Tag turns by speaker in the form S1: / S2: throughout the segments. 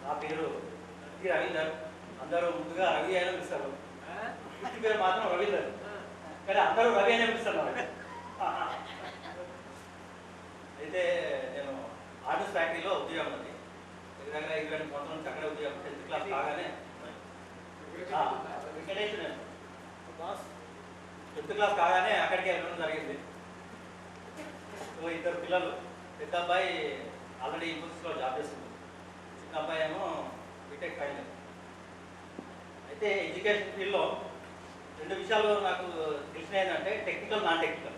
S1: నా పేరు రవీందర్. అందరూ ముందుగా రవి అయినా పిలుస్తారు. పూర్తి పేరు మాత్రం రవీందర్, కానీ అందరూ రవి అయినా పిలుస్తారు. అయితే నేను ఆర్టిస్ట్ ఫ్యాక్టరీలో ఉద్యోగం ఉంది. దగ్గర 22 సంవత్సరాల నుంచి అక్కడే ఉద్యోగం. 10th క్లాస్ కాగానే వెంకటేష్ నేను 10th క్లాస్ కాగానే అక్కడికే వెళ్ళడం జరిగింది. సో 2 పిల్లలు. పెద్ద అబ్బాయి ఆల్రెడీ ఇన్ఫోసిస్లో జాబ్ చేస్తుంది, చిన్న అబ్బాయి ఏమో బీటెక్ ఫైనల్. అయితే ఎడ్యుకేషన్ ఫీల్డ్లో 2 విషయాలు నాకు తెలిసినవి ఏంటంటే టెక్నికల్, నాన్ టెక్నికల్.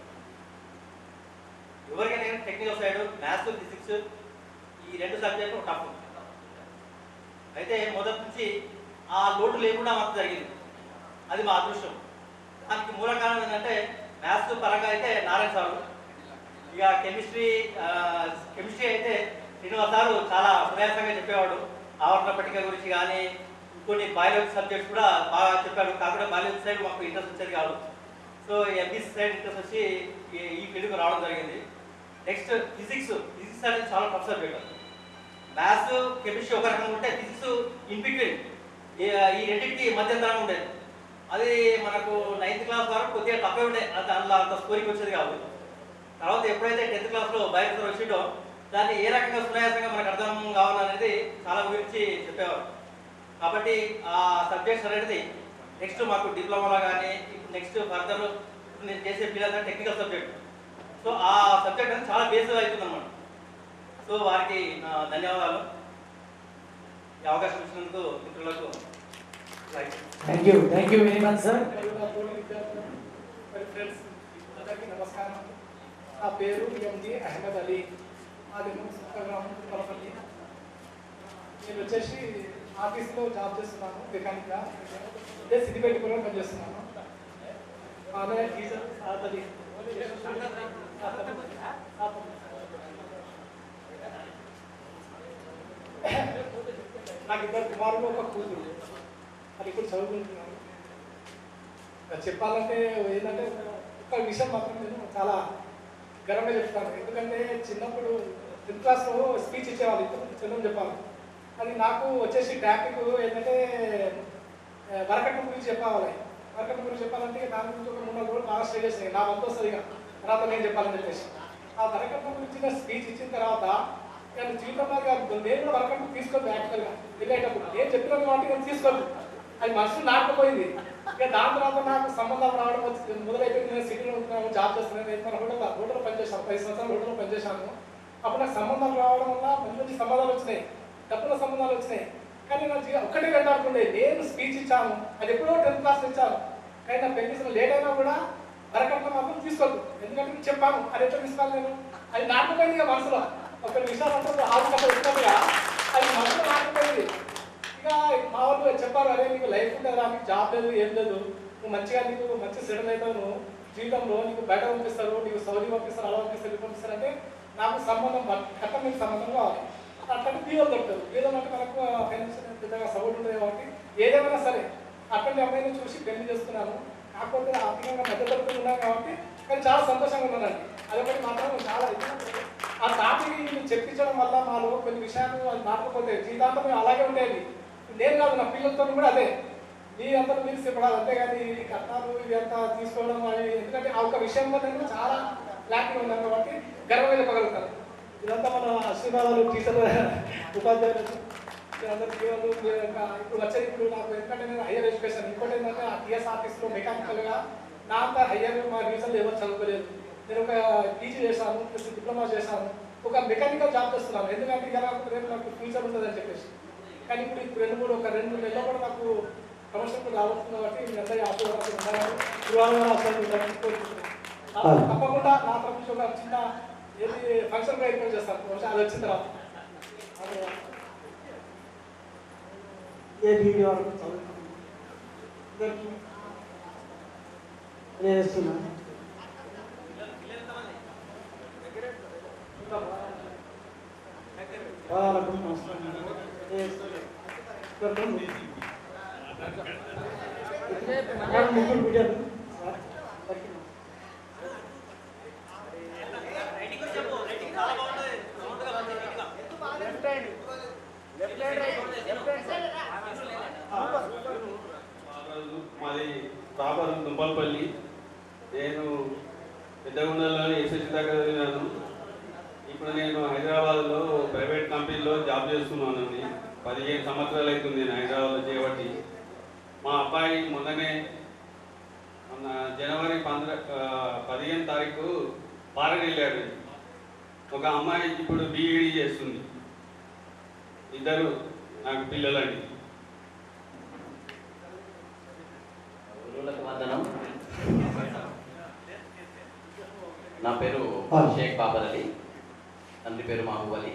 S1: ఎవరికైనా టెక్నికల్ సైడ్ మ్యాథ్స్, ఫిజిక్స్ ఈ 2 సబ్జెక్టులు టఫ్. అయితే మొదటి నుంచి ఆ లోటు లేకుండా మాకు జరిగింది. అది మా అదృష్టం. దానికి మూల కారణం ఏంటంటే మ్యాథ్స్ పరంగా అయితే నారాయణ సారు, ఇక కెమిస్ట్రీ అయితే శ్రీనివాస్ సారు చాలా సునాయాసంగా చెప్పేవాడు. ఆవర్తన పట్టిక గురించి కానీ ఇంకొన్ని బయాలజీ సబ్జెక్ట్స్ కూడా బాగా చెప్పాడు. కాకుండా బయాలజీ సైడ్ మాకు ఇంట్రెస్ట్ వచ్చేది కాదు. సో ఎంబీసీ సైడ్ ఇంట్రెస్ట్ వచ్చి ఈ ఫీల్డ్కి రావడం జరిగింది. నెక్స్ట్ ఫిజిక్స్ అనేది చాలా టఫ్ సబ్జెక్ట్. మ్యాథ్స్, కెమిస్ట్రీ ఒక రకంగా ఉంటే ఫిజిక్స్ ఇన్ బిట్వీన్, ఈ రెండింటికి మధ్యంతరంగా ఉండేది. అది మనకు 9th క్లాస్ వరకు కొద్దిగా టఫ్ ఉండే, అందులో అంత స్కోరింగ్ వచ్చేది కాదు. తర్వాత ఎప్పుడైతే 10th క్లాస్లో బయాలజీ వచ్చిందో దాన్ని ఏ రకంగా సునాయాసంగా మనకు అర్థం కావాలనేది చాలా గురించి చెప్పేవారు. కాబట్టి ఆ సబ్జెక్ట్స్ అనేది నెక్స్ట్ మాకు డిప్లొమాలో కానీ ఇప్పుడు నెక్స్ట్ ఫర్దర్ నేను చేసే పిల్లలు టెక్నికల్ సబ్జెక్ట్. సో ఆ సబ్జెక్ట్ అనేది చాలా బేస్ అవుతుంది అన్నమాట. సో వారికి నా ధన్యవాదాలు. ఈ అవకాశం ఇచ్చినందుకు మిత్రులకు
S2: thank you very much sir.
S3: Friends అందరికీ నమస్కారం. నా పేరు ఎంజి అహ్మద్ అలీ. మాది గ్రామం కుప్పలపల్లి. నేను వచ్చేసి ఆఫీస్లో జాబ్ చేస్తున్నాను, మెకానిక్గా. ఇదే సిద్దిపేటలో పనిచేస్తున్నాను. ఆమె టీచర్ సాతలి. నాకు 2 కుమారులు, 1 కూతురు. అది ఇప్పుడు చదువుకుంటున్నాను. చెప్పాలంటే ఏంటంటే ఒక విషయం మాత్రం నేను చాలా గర్వంగా చెప్తాను. ఎందుకంటే చిన్నప్పుడు 10th క్లాస్లో స్పీచ్ ఇచ్చేవాళ్ళు, చదువు చెప్పాలి. అది నాకు వచ్చేసి టాపిక్ ఏంటంటే వరకట్నం గురించి చెప్పాలి. వరకట్నం గురించి చెప్పాలంటే దాని గురించి ఒక 3-4 రోజులు బాగా స్టే చేస్తాయి. నా వంతు వస్తుంది ఇక తర్వాత నేను చెప్పాలని చెప్పేసి. ఆ వరకట్నం గురించి స్పీచ్ ఇచ్చిన తర్వాత నేను జీవితంలో నేను కూడా వరకట్నం తీసుకోవద్దు. యాక్చువల్గా వెళ్ళేటప్పుడు నేను చెప్పిన కాబట్టి నేను తీసుకోవద్దు. అది మనసు నాటుకుపోయింది. ఇక దాని తర్వాత నాకు సంబంధం రావడం మొదలైపోయింది. నేను సిటీలో ఉంటున్నాను, జాబ్ చేస్తున్నాను. హోటల్లో పనిచేశాను, 5 సంవత్సరాలు హోటల్లో పనిచేశాను. అప్పుడు నాకు సంబంధం రావడం వల్ల మంచి సంబంధాలు వచ్చినాయి, డబ్బుల సంబంధాలు వచ్చినాయి. కానీ నా ఒక్కటే వెంటాడుతుండే, నేను స్పీచ్ ఇచ్చాను, అది ఎప్పుడో 10th క్లాస్ ఇచ్చాను. కానీ నా పెళ్లి లేట్ అయినా కూడా వరకట్నం మాత్రం తీసుకోవద్దు. ఎందుకంటే నేను చెప్పాను, అది ఎట్లా తీసుకోవాలి నేను, అది నాటుకుపోయింది. ఇక మనసులో ఒక విషయాలు అంటే హాస్పిటల్ ఇచ్చినట్టుగా అది మనసులో నాటుకుపోయింది. ఇక మా వాళ్ళు చెప్పారు, అరే నీకు లైఫ్ ఉంటుందా, నీకు జాబ్ లేదు, ఏం లేదు, నువ్వు మంచిగా నీకు మంచి సెటిల్ అవుతావు, నువ్వు జీవితంలో నీకు బయట పంపిస్తారు, నీకు సౌదీ పంపిస్తారు, అలా పంపిస్తారు, ఇది పంపిస్తారు. అంటే నాకు సంబంధం కట్టం, మీకు సంబంధం కావాలి. అట్లాంటి బీదలు దొరుకుతారు. బీదలు అంటే మనకు ఫైనాన్షియల్ పెద్దగా సపోర్ట్ ఉంటుంది కాబట్టి ఏదేమైనా సరే అట్లాంటి అమ్మాయిని చూసి పెళ్లి చేస్తున్నాను. కాకపోతే ఆర్థికంగా మధ్యతరగతి ఉన్నాను కాబట్టి కానీ చాలా సంతోషంగా ఉన్నానండి. అదొకటి మాత్రం చాలా ఆ టాపిక్ చెప్పించడం వల్ల మాలో కొన్ని విషయాలు అది మారకపోతే జీవితాంతం మేము అలాగే ఉండేది. నేను కాదు, నా పిల్లలతో కూడా అదే, మీరంతా మీరు చెప్పడాలి. అంతేగాని ఈ కట్నాలు ఇవి అంతా తీసుకోవడం అవి, ఎందుకంటే ఆ ఒక విషయంలో నేను చాలా లాక్గా ఉన్నాను కాబట్టి గర్వంగా చెప్పగలుగుతాను. ఇదంతా మన ఆశీర్వాదాలు, టీచర్లు, ఉపాధ్యాయులు, అందరికీ ఇప్పుడు వచ్చేది. ఇప్పుడు నాకు ఎందుకంటే నేను హైయర్ ఎడ్యుకేషన్, ఇంకోటి ఏంటంటే ఆ టీఎస్ఆర్టీసీలో మెకానికల్గా నా అంత హయ్యర్ మా రీజన్లో ఎవరు చదువుకోలేదు. నేను ఒక పీజీ చేశాను, ప్లస్ డిప్లొమా చేశాను, ఒక మెకానికల్ జాబ్ చేస్తున్నాను. ఎందుకంటే ఇలా రేపు నాకు ఫ్యూచర్ ఉంటుందని చెప్పేసి. కానీ ఇప్పుడు ఒక 2 నెలల్లో కూడా నాకు ప్రమోషన్ కూడా రావచ్చు కాబట్టి మీ అందరి ఆశీర్వాదాలు ఉండాలని తప్పకుండా నా తరఫు ఒక చిన్న ఏది ఫంక్షన్ కూడా ఏర్పాటు చేస్తాను. అది వచ్చిన తర్వాత
S2: ఏ వీడియో వరకు చేస్తున్నాను. ముగ్గురు బిడ్డలు
S4: మాది ప్రాపర్ దుంపలపల్లి. నేను పెద్దగుండలో ఎస్ఎస్సి దగ్గర చదివాను. ఇప్పుడు నేను హైదరాబాద్లో ప్రైవేట్ కంపెనీలో జాబ్ చేస్తున్నాను. 15 సంవత్సరాలు అవుతుంది నేను హైదరాబాద్లో చేయబట్టి. మా అబ్బాయి మొన్న జనవరి 15 తారీఖు ఫారెన్ వెళ్ళాడు. ఒక అమ్మాయి ఇప్పుడు బీఈడీ చేస్తుంది. ఇద్దరు నాకు పిల్లలండి.
S5: గురువులకు వందనం. నా పేరు షేక్ బాబర్ అలీ, తండ్రి పేరు మహబూబ్ అలీ.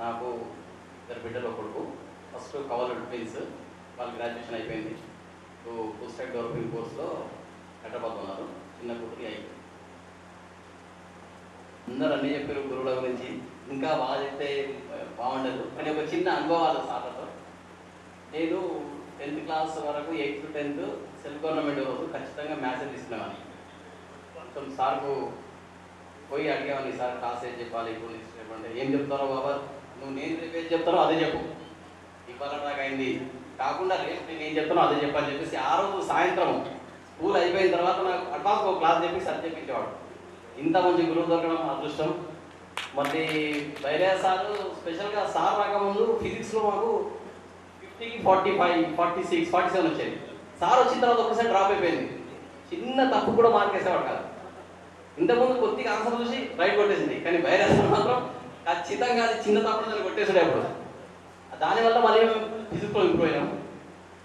S5: నాకు 2 బిడ్డలు, కొడుకు. ఫస్ట్ కవల్ ట్విన్స్, వాళ్ళు గ్రాడ్యుయేషన్ అయిపోయింది. ఫుల్ స్టాక్ డెవలపింగ్ కోర్సులో హైదరాబాద్ ఉన్నారు. చిన్న కూతురు 5. అందరూ అన్నీ చెప్పారు గురువుల గురించి, ఇంకా బాగా చెప్తే బాగుండదు. కానీ ఒక చిన్న అనుభవాలు సార్లతో. నేను 10th క్లాస్ వరకు 8th to 10th self government రోజు ఖచ్చితంగా మ్యాథ్స్ తీసుకునేవాడిని. కొంచెం సార్కు పోయి అడిగేవాడిని, సార్ క్లాస్ ఏం చెప్పాలి, ఇప్పుడు చెప్పండి. ఏం చెప్తారో బాబా, నువ్వు నేను రేపు ఏం చెప్తారో అదే చెప్పు, ఇవాళ నాకు అయింది కాకుండా రేపు నేను ఏం చెప్తానో అదే చెప్పని చెప్పేసి ఆ రోజు సాయంత్రం స్కూల్ అయిపోయిన తర్వాత నాకు అడ్వాన్స్ ఒక క్లాస్ చెప్పి సార్ చెప్పించేవాడు. ఇంత మంచి గురువు దొరకడం అదృష్టం. మళ్ళీ ధైర్య సార్ స్పెషల్గా సార్ రాకముందు ఫిజిక్స్లో మాకు 50కి 45, 46, 47 వచ్చేది. సార్ వచ్చిన తర్వాత ఒకసారి డ్రాప్ అయిపోయింది. చిన్న తప్పు కూడా మార్కేసేవాడు కాదు. ఇంతకుముందు కొద్దిగా ఆన్సర్ చూసి రైట్ కొట్టేసింది, కానీ ధైర్య సార్ మాత్రం ఖచ్చితంగా అది చిన్న తప్పుడు దాన్ని కొట్టేసాడు అప్పుడు. దానివల్ల మళ్ళీ ఫిజిక్స్లో ఇంప్రూవ్ అయ్యాము.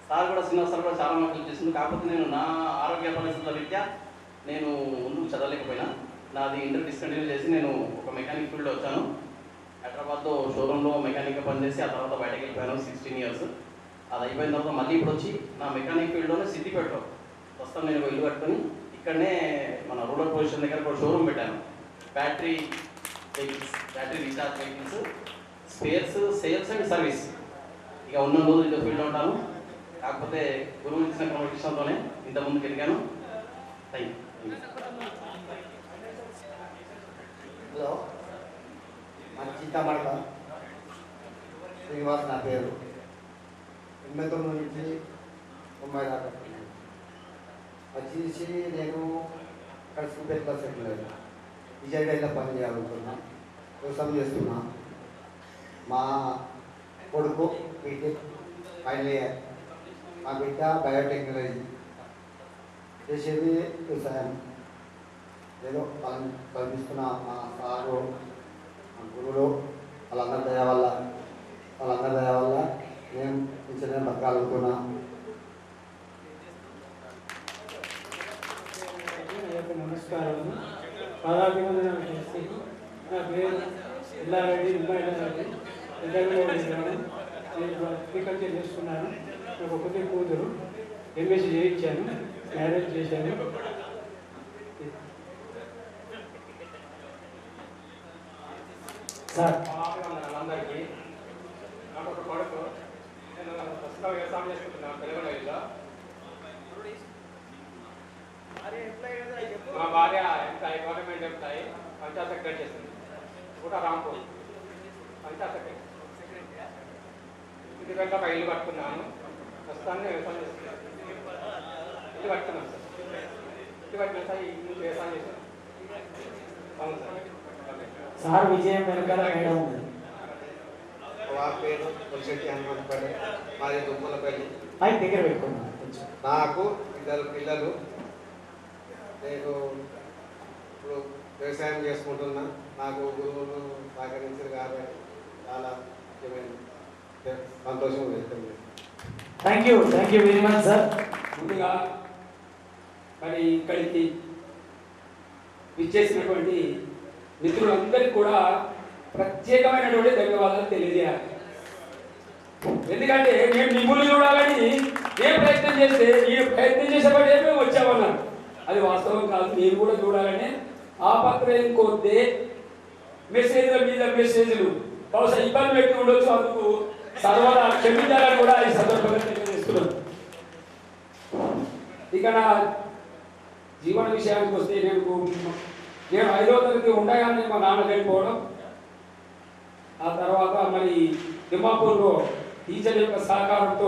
S5: సార్ కూడా చిన్న సార్ కూడా చాలా మంది చేసింది. కాకపోతే నేను నా ఆరోగ్య పరిస్థితుల రీత్యా నేను ముందుకు చదవలేకపోయినా. నాది ఇంటర్ డిస్కంటిన్యూ చేసి నేను ఒక మెకానిక్ ఫీల్డ్లో వచ్చాను. హైదరాబాద్లో షోరూంలో మెకానిక్గా పనిచేసి ఆ తర్వాత బయటకు వెళ్ళిపోయాను 16 years. అది అయిపోయిన తర్వాత మళ్ళీ ఇప్పుడు వచ్చి నా మెకానిక్ ఫీల్డ్లోనే సిద్దిపేటలో ప్రస్తుతం నేను ఇల్లు కట్టుకొని ఇక్కడనే మన రూరల్ పొజిషన్ దగ్గర ఒక షోరూమ్ పెట్టాను. Battery vehicles, battery recharge vehicles, spares, sales and service. ఇక ఉన్న రోజు ఇంత ఫీల్డ్లో ఉంటాను. కాకపోతే గురువు ఇచ్చిన క్రమశిక్షణతోనే ఇంత ముందుకు ఎదిగాను. Thank you.
S6: హలో, మన చింతామణిక శ్రీనివాస్ నా పేరు. 89 నుంచి 90 దాకా వచ్చేసి నేను ఇక్కడ సూపర్ సెటిల్ అయ్యాను. విజయవాడలో పని చేయాలనుకున్నా, వ్యవసాయం చేస్తున్నా. మా కొడుకు బీటెక్ ఫైనల్ ఇయర్, మా బిడ్డ బయోటెక్నాలజీ చేసేది వ్యవసాయం. ఏదో వాళ్ళని కల్పిస్తున్న మా సారు, మా గురువులు, వాళ్ళందరి దయ వల్ల నేను చిన్న బతకాలనుకున్నా.
S2: నమస్కారం. పాదాభివందనాలు చేసి నా పేరు ఎల్లారెడ్డి, రెడ్డి. నేను అగ్రికల్చర్ చేస్తున్నాను. నాకు ఒకటే కూతురు. ఎంఎస్సీ చేయించాను, మ్యారేజ్ చేశాను. సార్
S3: అందరికీ నాకు ఒక కొడుకు. నేను ప్రస్తుతం వ్యవసాయం చేసుకుంటున్నాను తెలంగాణలో. మా భార్య employee, government employee, Panchayat secretary చేస్తుంది. కూడా రాంపూర్ పంచాయత్ సెక్రటరీ. ఇంటి వెంట ఒక ఇల్లు కట్టుకున్నాను. ప్రస్తుతాన్ని వ్యవసాయం చేస్తున్నాను. ఇల్లు కట్టుకున్నాను సార్. ఇల్లు కట్టిన సార్ ఈ నుంచి వ్యవసాయం చేశాను. అవును సార్.
S2: సార్ విజయం వెనకాల మేడం ఉంది.
S6: వారి పేరు కొలిశెట్టి హనుమంతపల్లి, మాది దుమ్మలపల్లి.
S2: పై దగ్గర పెట్టుకున్నాను.
S6: నాకు 2 పిల్లలు. నేను ఇప్పుడు వ్యవసాయం చేసుకుంటున్నా. నాకు గురువులు సహకరించారు కాబట్టి చాలా ముఖ్యమైన సంతోషం వ్యక్తం చేస్తాను.
S2: Thank you very much sir.
S7: ముందుగా మరి ఇక్కడికి విచ్చేసినటువంటి మిత్రులందరికీ కూడా ప్రత్యేకమైనటువంటి ధన్యవాదాలు తెలియజేయాలి. ఎందుకంటే మేము మిమ్మల్ని చూడాలని ఏ ప్రయత్నం చేస్తే ఈ ప్రయత్నం చేసేవాడే మేము వచ్చామన్నారు. అది వాస్తవం కాదు. మీరు కూడా చూడాలని ఆపత్రయం కొద్దే మెసేజ్ల మీద మెసేజ్లు బహుశా ఇబ్బంది పెట్టి ఉండొచ్చు. అందుకు సర్వదా క్షమించాలని కూడా ఈ సందర్భంగా తెలియజేస్తున్నాం. ఇక నా జీవన విషయానికి వస్తే నేను 5వ తరగతి ఉండగానే మా నాన్న చనిపోవడం, ఆ తర్వాత మరి తిమ్మాపూర్లో టీచర్ యొక్క సహకారంతో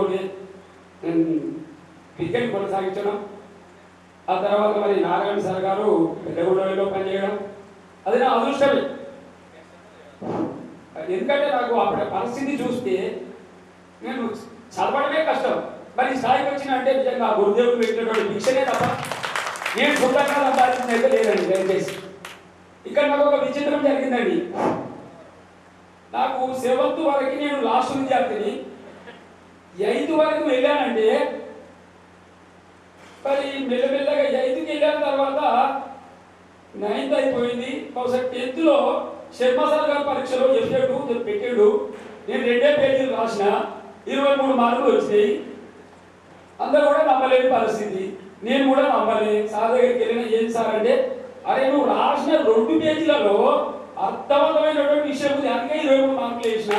S7: క్రికెట్ కొనసాగించడం, ఆ తర్వాత మరి నారాయణ సార్ గారు పెద్దగూడలో పనిచేయడం, అది నా అదృష్టమే. ఎందుకంటే నాకు అప్పటి పరిస్థితి చూస్తే నేను చదవడమే కష్టం, మరి ఈ స్థాయికి వచ్చిన అంటే నిజంగా గురుదేవుడు పెట్టినటువంటి భిక్షనే తప్ప నేను సొంతంగా సంపాదించిన అయితే లేదండి. దయచేసి ఇక్కడ నాకు ఒక విచిత్రం జరిగిందండి. నాకు 7th వరకు నేను లాస్ట్ విద్యార్థిని, 8th వరకు వెళ్ళానంటే మరి మెల్లమెల్లగా 8కి వెళ్ళిన తర్వాత 9th అయిపోయింది. బహుశా 10th లో శర్మ సార్ గారి పరీక్షలో ఎఫ్ఏ2 పెట్టాడు. నేను 2 పేజీలు రాసిన, 23 మార్కులు వచ్చినాయి. అందరూ కూడా నమ్మలేని పరిస్థితి, నేను కూడా నమ్మలే. సార్ దగ్గరికి వెళ్ళిన, ఏం సార్ అంటే, అరే నువ్వు రాసిన 2 పేజీలలో అర్థవంతమైనటువంటి విషయం ఉంది, అందుకే 23 మార్కులు వేసిన.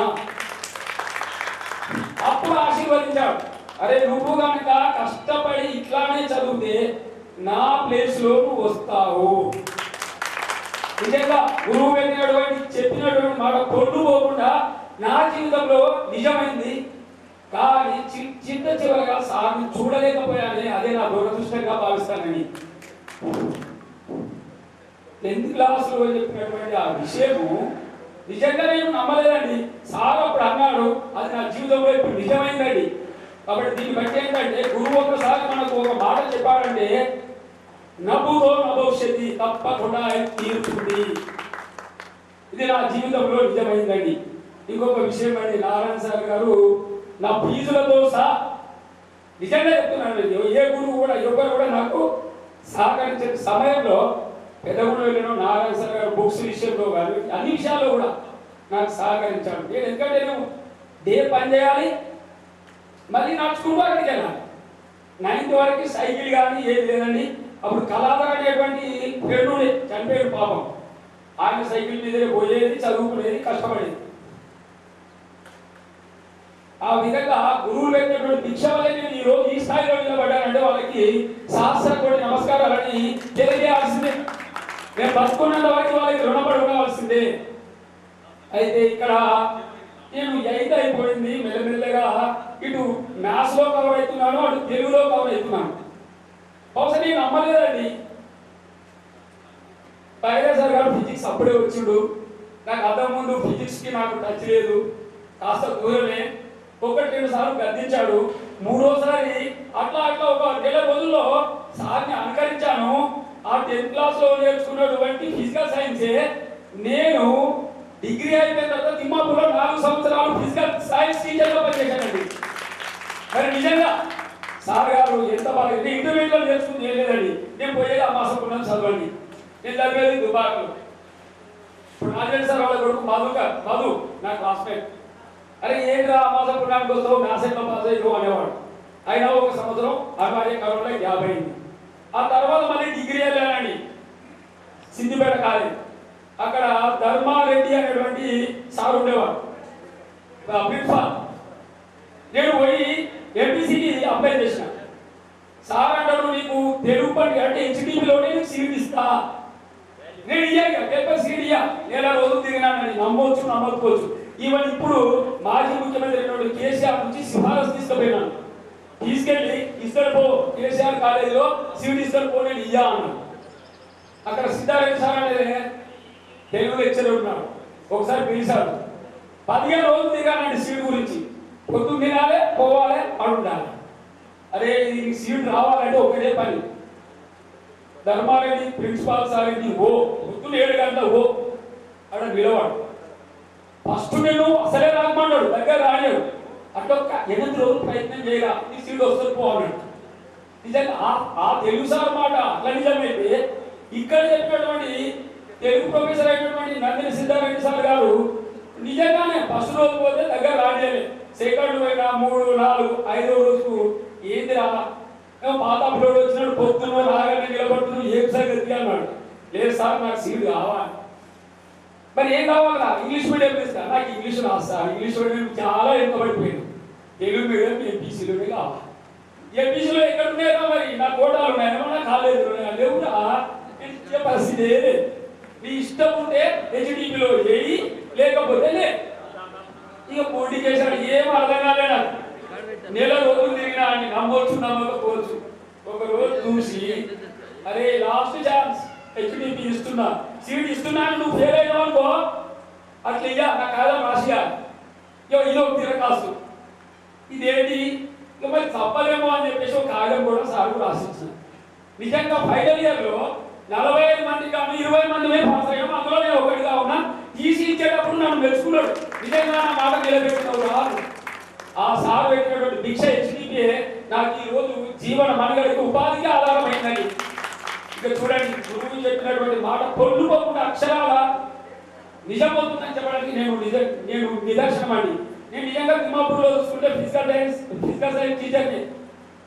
S7: అప్పుడు ఆశీర్వదించాడు, అరే నువ్వు కనుక కష్టపడి ఇట్లానే చదివితే నా ప్లేస్ లో నువ్వు వస్తావు. నిజంగా గురువు పెట్టినటువంటి చెప్పినటువంటి మాట కొట్టు పోకుండా నా జీవితంలో నిజమైంది. కానీ చిన్న చివరగా సార్ని చూడలేకపోయానే, అదే నా దురదృష్టంగా భావిస్తానని. 10th క్లాస్లో చెప్పినటువంటి ఆ విషయము నిజంగా నేను నమ్మలేదండి. సార్ అప్పుడు అన్నాడు, అది నా జీవితంలో ఇప్పుడు నిజమైందండి. కాబట్టి దీన్ని బట్టి ఏంటంటే, గురువు ఒకసారి మనకు ఒక మాట చెప్పాడంటే, నవ్వుతో నభవిష్యత్తి తప్పకుండా తీరుతుంది. ఇది నా జీవితంలో నిజమైందండి. ఇంకొక విషయం అండి, నారాయణ సార్ గారు నా ఫీజులతో సహా నిజంగా చెప్తున్నాను, ఏ గురువు కూడా ఎవరు కూడా నాకు సహకరించే సమయంలో పెద్దగూడలో వెళ్ళిన నారాయణ సార్ గారు బుక్స్ విషయంలో కానీ అన్ని విషయాల్లో కూడా నాకు సహకరించాడు. నేను ఎందుకంటే నేను డే పని చేయాలి, మళ్ళీ నడుచుకుంటూ అక్కడికి వెళ్ళాలి. 9th వరకు సైకిల్ కానీ ఏది లేదండి. అప్పుడు కళాధర్ అనేటువంటి ఫ్రెండ్ చనిపోయాడు పాపం, ఆయన సైకిల్ మీదనే పోయేది, చదువుకునేది, కష్టపడేది. ఆ విధంగా గురువులు పెట్టినటువంటి భిక్ష వల్ల నేను ఈ రోజు ఈ స్థాయిలో నిలబడ్డానంటే వాళ్ళకి సహస్ర కోటి నమస్కారాలని తెలియజేయాల్సిందే. నేను బతుకున్నంత వరకు వాళ్ళకి రుణపడి ఉండవలసిందే. అయితే ఇక్కడ నేను 8th అయిపోయింది, మెల్లమెల్లగా ఇటు మ్యాథ్స్ లో కవర్ అవుతున్నాను, అటు తెలుగులో కవర్ అవుతున్నాను. బహుశా నేను నమ్మలేదండి. సార్ గారు ఫిజిక్స్ అప్పుడే వచ్చిండు. నాకు అర్థం ముందు ఫిజిక్స్ కి నాకు టచ్ లేదు, కాస్త దూరమే. 1-2 సార్లు గద్దించాడు. 3వసారి అట్లా ఒక నెల రోజుల్లో సార్ని అనుకరించాను. ఆ 10th క్లాస్లో నేర్చుకున్నటువంటి ఫిజికల్ సైన్సే నేను డిగ్రీ అయిపోయిన తర్వాత తిమ్మాపూర్లో 4 సంవత్సరాలు ఫిజికల్ సైన్స్ టీచర్గా పనిచేశానండి. మరి నిజంగా సార్ గారు ఎంత బాగా ఇంటర్మీడియట్లో నేర్చుకుని లేదండి. నేను పోయేది ఆ మాసం ఉన్నాను చదవండి, నేను చదివేది దుబాకలు. ఇప్పుడు నాగేంద్ర సార్ వాళ్ళ కొడుకు మధు నా క్లాస్మేట్. అరే ఏంట్రా మాసం పుణ్యానికి వస్తావు, మ్యాథ్స్లో పాస్ అయ్యావు అనేవాడు. అయినా 1 సంవత్సరం అనివార్య కరోనా గ్యాప్ అయింది. ఆ తర్వాత మళ్ళీ డిగ్రీ వెళ్ళానండి సిద్దిపేట కాలేజ్. అక్కడ ధర్మారెడ్డి అనేటువంటి సార్ ఉండేవాడు ప్రిన్సిపాల్. నేను పోయి ఎంపీసీకి అప్లై చేసిన. సార్ అంటాడు, నీకు తెలుగు పండి అంటే హెచ్డిపిలోనే సీట్ ఇస్తా. నేను ఇయ్యాక పేపర్ సీట్ ఇయ్యా, నెల రోజులు తిరిగినానని నమ్మవచ్చు నమ్మకపోవచ్చు. ఈవెన్ ఇప్పుడు మాజీ ముఖ్యమంత్రి అయినటువంటి కేసీఆర్ నుంచి సిఫారసు తీసుకుపోయినాను. తీసుకెళ్ళి ఇస్తాడు పో కేసీఆర్ కాలేజీలో సీట్ ఇస్తాడు పో, నేను ఇయ్యా అన్నాను. అక్కడ సిద్ధారెడ్డి సార్ అనేది తెలుగు లెక్చరర్ ఉన్నాడు. ఒకసారి పిలిచాడు, 15 రోజులు దిగానండి సీట్ గురించి. పొద్దున్న తినాలి, పోవాలి, పడుండాలి. అరే ఇది సీట్ రావాలంటే ఒకటే పని, ధర్మారెడ్డి ప్రిన్సిపాల్ సార్ ఇది ఓ పొద్దున్న 7 గంటల ఓ అక్కడ నిలవాడు. ఫస్ట్ నేను అసలే రాకమన్నాడు, దగ్గర రాలేడు. అట్టొక్క 8 రోజులు ప్రయత్నం చేయరా, ఈ సీట్ వస్తుంది పో అన్నాడు. నిజంగా ఆ తెలుగు సార్ మాట అట్లా నిజమైతే ఇక్కడ చెప్పినటువంటి తెలుగు ప్రొఫెసర్ అయినటువంటి నందిని సిద్ధారెడ్డి సార్ గారు నిజంగానే ఫస్ట్ రోజు పోతే దగ్గర రాలేదు, సెకండ్ పోయినా 3, 4, 5వ రోజుకు ఏందిరా పాత పిల్లడు వచ్చినాడు, పొద్దున్న రాగానే నిలబడుతున్నాడు, ఏం సంగతి అన్నాడు. లేదు సార్ నాకు సీట్ కావాలి. మరి ఏం కావాలా, ఇంగ్లీష్ మీడియం ఇస్తా. నాకు ఇంగ్లీష్ రాస్తా, ఇంగ్లీష్ మీడియం చాలా వెనుకబడిపోయింది. తెలుగు మీడియం ఎంపీసీలోనే కావాలి. ఎంపీసీలో ఎక్కడ ఉన్నాయా మరి, నా కోటాలు ఉన్నాయా, కాలేజీలు ఉన్నాయా, లేవురా. ఇచ్చే పరిస్థితి నీ ఇష్టం ఉంటే హెచ్డిపిలో చేయి, లేకపోతే లే. ఇక పోటీకేసాడు ఏం అర్థం కాలేదా. నెల రోజులు తిరిగినా అని నమ్మొచ్చు నమ్మకపోవచ్చు. ఒక రోజు చూసి అరే లాస్ట్ ఛాన్స్ హెచ్డిపి ఇస్తున్నా, సీట్ ఇస్తున్నాను, నువ్వు ఫెయిల్ అయినావు అనుకో అట్లా ఇయ్యా నా కాలం రాసియా. ఇదో తిరకాసు ఇదేంటి ఇక మరి తప్పలేమో అని చెప్పేసి ఒక కాగితం కూడా సార్ రాసిస్తాను. నిజంగా ఫైనల్ ఇయర్లో 45 మంది కానీ 20 మంది పాస్ అయ్యాము, అందులో నేను ఒకటిగా ఉన్నా. ఈసీ ఇచ్చేటప్పుడు నన్ను మెచ్చుకున్నాడు, నిజంగా నా మాట నిలబెట్టినావు రాదు. ఆ సార్ పెట్టినటువంటి భిక్ష హెచ్డిపిఏ నాకు ఈ రోజు జీవన మనుగడకి ఉపాధికి ఆధారమైందని. ఇక చూడండి, గురువు చెప్పినటువంటి మాట పొల్లుపోకుండా అక్షరాల నిజం అవుతుందని చెప్పడానికి నేను నిదర్శనం అండి. నేను నిజంగా తిమ్మాపూర్లో చూసుకుంటే ఫిజికల్ సైన్స్ టీచర్ని,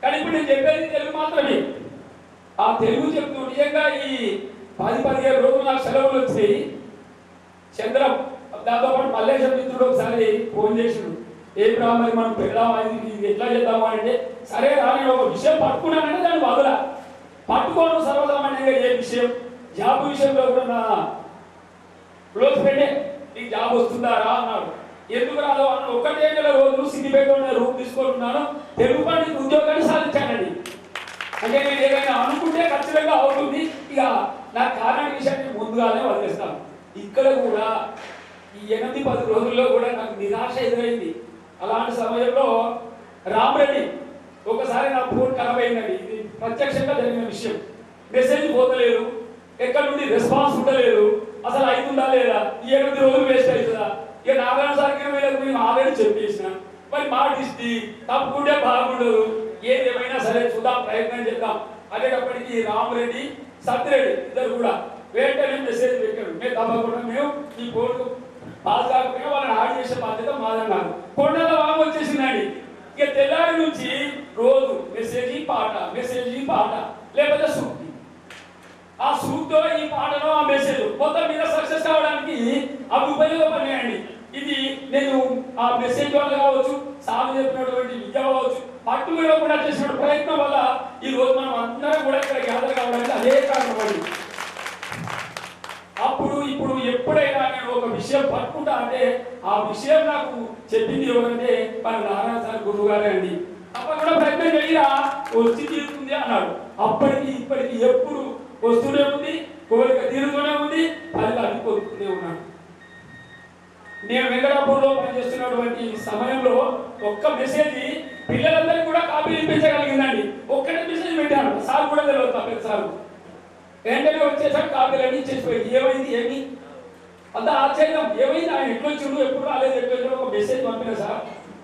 S7: కానీ ఇప్పుడు నేను చెప్పేది తెలుగు మాత్రమే. ఆ తెలుగు చెప్తూ నిజంగా ఈ 10-15 రోజులు నాకు సెలవులు వచ్చాయి. చంద్రం దాంతోపాటు మల్లేశ్వర మిత్రుడు ఒకసారి ఫోన్ చేసిండు, ఏం రా మరి మనం పెడదామా, ఇది ఎట్లా చేద్దాము అంటే సరే రా నేను ఒక విషయం పట్టుకున్నానంటే దాన్ని వదల పట్టుకోవడం సర్వసామాన్యంగా ఏ విషయం జాబ్ విషయంలో కూడా నా క్లోజ్ ఫ్రెండే నీకు జాబ్ వస్తుందా రా అన్నాడు. ఎందుకు రాదు అన్న ఒకటే నెల రోజులు సిద్దిపేటలో రూమ్ తీసుకుంటున్నాను, తెలుగు పండిత ఉద్యోగాన్ని సాధించానండి. అంటే నేను ఏదైనా అనుకుంటే ఖచ్చితంగా అవుతుంది. ఇక నా కారణ విషయాన్ని ముందుగానే వదిలేస్తాను. ఇక్కడ కూడా ఈ 8-10 రోజుల్లో కూడా నాకు నిరాశ ఎదురైంది. అలాంటి సమయంలో రామరెడ్డి ఒకసారి నా ఫోన్ ఖరాబ్ అయిందండి. ఇది ప్రత్యక్షంగా జరిగిన విషయం. మెసేజ్ పోతలేదు, ఎక్కడి నుండి రెస్పాన్స్ ఉండలేదు, అసలు అవుతుందా లేదా, ఈ 8 రోజులు వేస్ట్ అవుతుందా. ఇక నారాయణ సార్కి మేము ఆల్రెడీ చెప్పేసిన మరి మా డిస్టి తప్పుకుంటే బాగుండదు, ఏదేమైనా సరే చూద్దాం, ప్రయత్నం చేద్దాం అనేటప్పటికీ రామరెడ్డి సత్యరెడ్డి ఇద్దరు కూడా వెంటనే మెసేజ్ పెట్టాడు, మేము తప్పకుండా మేము ఈ బోర్డు పాస్ కాకపోయినా వాళ్ళని ఆడ్ చేసే బాధ్యత మాదన్నారు. కొండల వాము వచ్చేసిందండి. ఇక తెల్లారి నుంచి రోజు మెసేజ్ పాట లేకపోతే సూక్తి, ఆ సూక్తితో ఈ పాటలో ఆ మెసేజ్ మొత్తం మీద సక్సెస్ కావడానికి అవి ఉపయోగపడినాయండి. ఇది నేను ఆ మెసేజ్ వల్ల కావచ్చు, సాగు చెప్పినటువంటి విద్య కావచ్చు, పట్టు మీద కూడా చేసిన ప్రయత్నం వల్ల ఈ రోజు మనం అందరం కూడా ఇక్కడ గ్యాదర్ కావడానికి అదే కారణం అండి. అప్పుడు ఇప్పుడు ఎప్పుడైనా నేను ఒక విషయం పట్టుకుంటా అంటే ఆ విషయం నాకు చెప్పింది ఎవరంటే మన నారాయణ సార్ గురువు గారే అండి. అప్పుడు కూడా ప్రయత్నం చేయరా వచ్చి తీరుతుంది అన్నాడు. అప్పటికి ఇప్పటికి ఎప్పుడు వస్తూనే ఉంది, కోరిక తీరుతూనే ఉంది, ఫలితాన్ని పొందుతూనే ఉన్నాను. నేను వెంకటాపూర్లో పనిచేస్తున్నటువంటి సమయంలో ఒక్క మెసేజ్ పిల్లలందరికీ కూడా కాపీ ఇప్పించగలిగిందండి. ఒక్కటే మెసేజ్ పెట్టాను, సార్ కూడా తెలియదు తప్పదు సార్. వెంటనే వచ్చేసరికి కాపీలన్నీ ఇచ్చేసిపోయింది. ఏమైంది ఏమి అంత ఆశ్చర్యం, ఏమైంది ఆయన ఎట్లా వచ్చిండు, ఎప్పుడు రాలేదు, ఎట్లా ఒక మెసేజ్ పంపిన సార్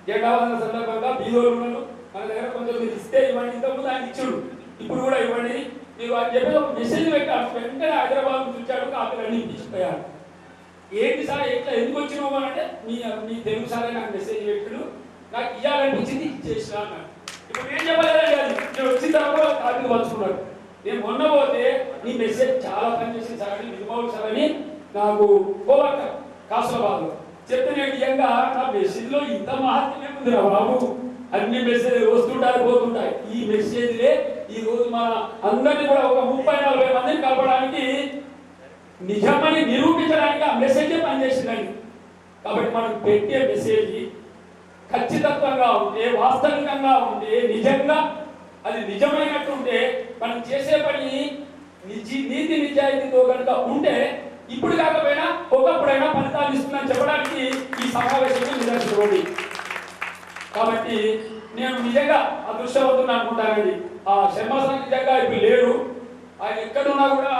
S7: జెండావందన సందర్భంగా బీదోళ్ళు మన దగ్గర కొంచెం మీరు ఇస్తే ఇవ్వండి, ఇంతకుముందు ఆయన ఇచ్చాడు, ఇప్పుడు కూడా ఇవ్వండి మీరు అని చెప్పి ఒక మెసేజ్ పెట్టాను. వెంటనే హైదరాబాద్ చూచాడు, కాపీలన్నీ ఇప్పించిపోయాను. ఏంటి సార్ ఎట్లా ఎందుకు వచ్చినావు అంటే మీ తెలుగు సారే నాకు మెసేజ్ పెట్టాడు, నాకు ఇవ్వాలనిపించింది ఇచ్చేసిన అన్నాడు. ఇప్పుడు నేను చెప్పలేదండి, అది నేను వచ్చిన తర్వాత కాపీలు పంచుకున్నాడు. నేను మొన్న పోతే నీ మెసేజ్ చాలా పనిచేసింది సార్ అని విధుమౌలు సార్ అని నాకు కోవర్కర్ కాసులాబాద్లో చెప్తే నేను నిజంగా నా మెసేజ్లో ఇంత మహత్యం ఉందిరా బాబు, అన్ని మెసేజ్ వస్తుంటాయి పోతుంటాయి. ఈ మెసేజ్లే ఈ రోజు మన అందరినీ కూడా ఒక 30-40 మందిని కలపడానికి నిజమని నిరూపించడానికి ఆ మెసేజే పనిచేసిందండి. కాబట్టి మనం పెట్టే మెసేజ్ ఖచ్చితంగా ఉంటే, వాస్తవికంగా ఉంటే, నిజంగా అది నిజమైనట్టు ఉంటే, మనం చేసే పని నీతి నిజాయితీతో కనుక ఉంటే ఇప్పుడు కాకపోయినా ఒకప్పుడైనా ఫలితాలు ఇస్తుందని చెప్పడానికి ఈ సమావేశంలో నిదర్శనం. కాబట్టి నేను నిజంగా అదృష్టవంతుని అనుకుంటానండి. ఆ శర్మసాని నిజంగా ఇప్పుడు లేరు, ఆయన ఎక్కడున్నా కూడా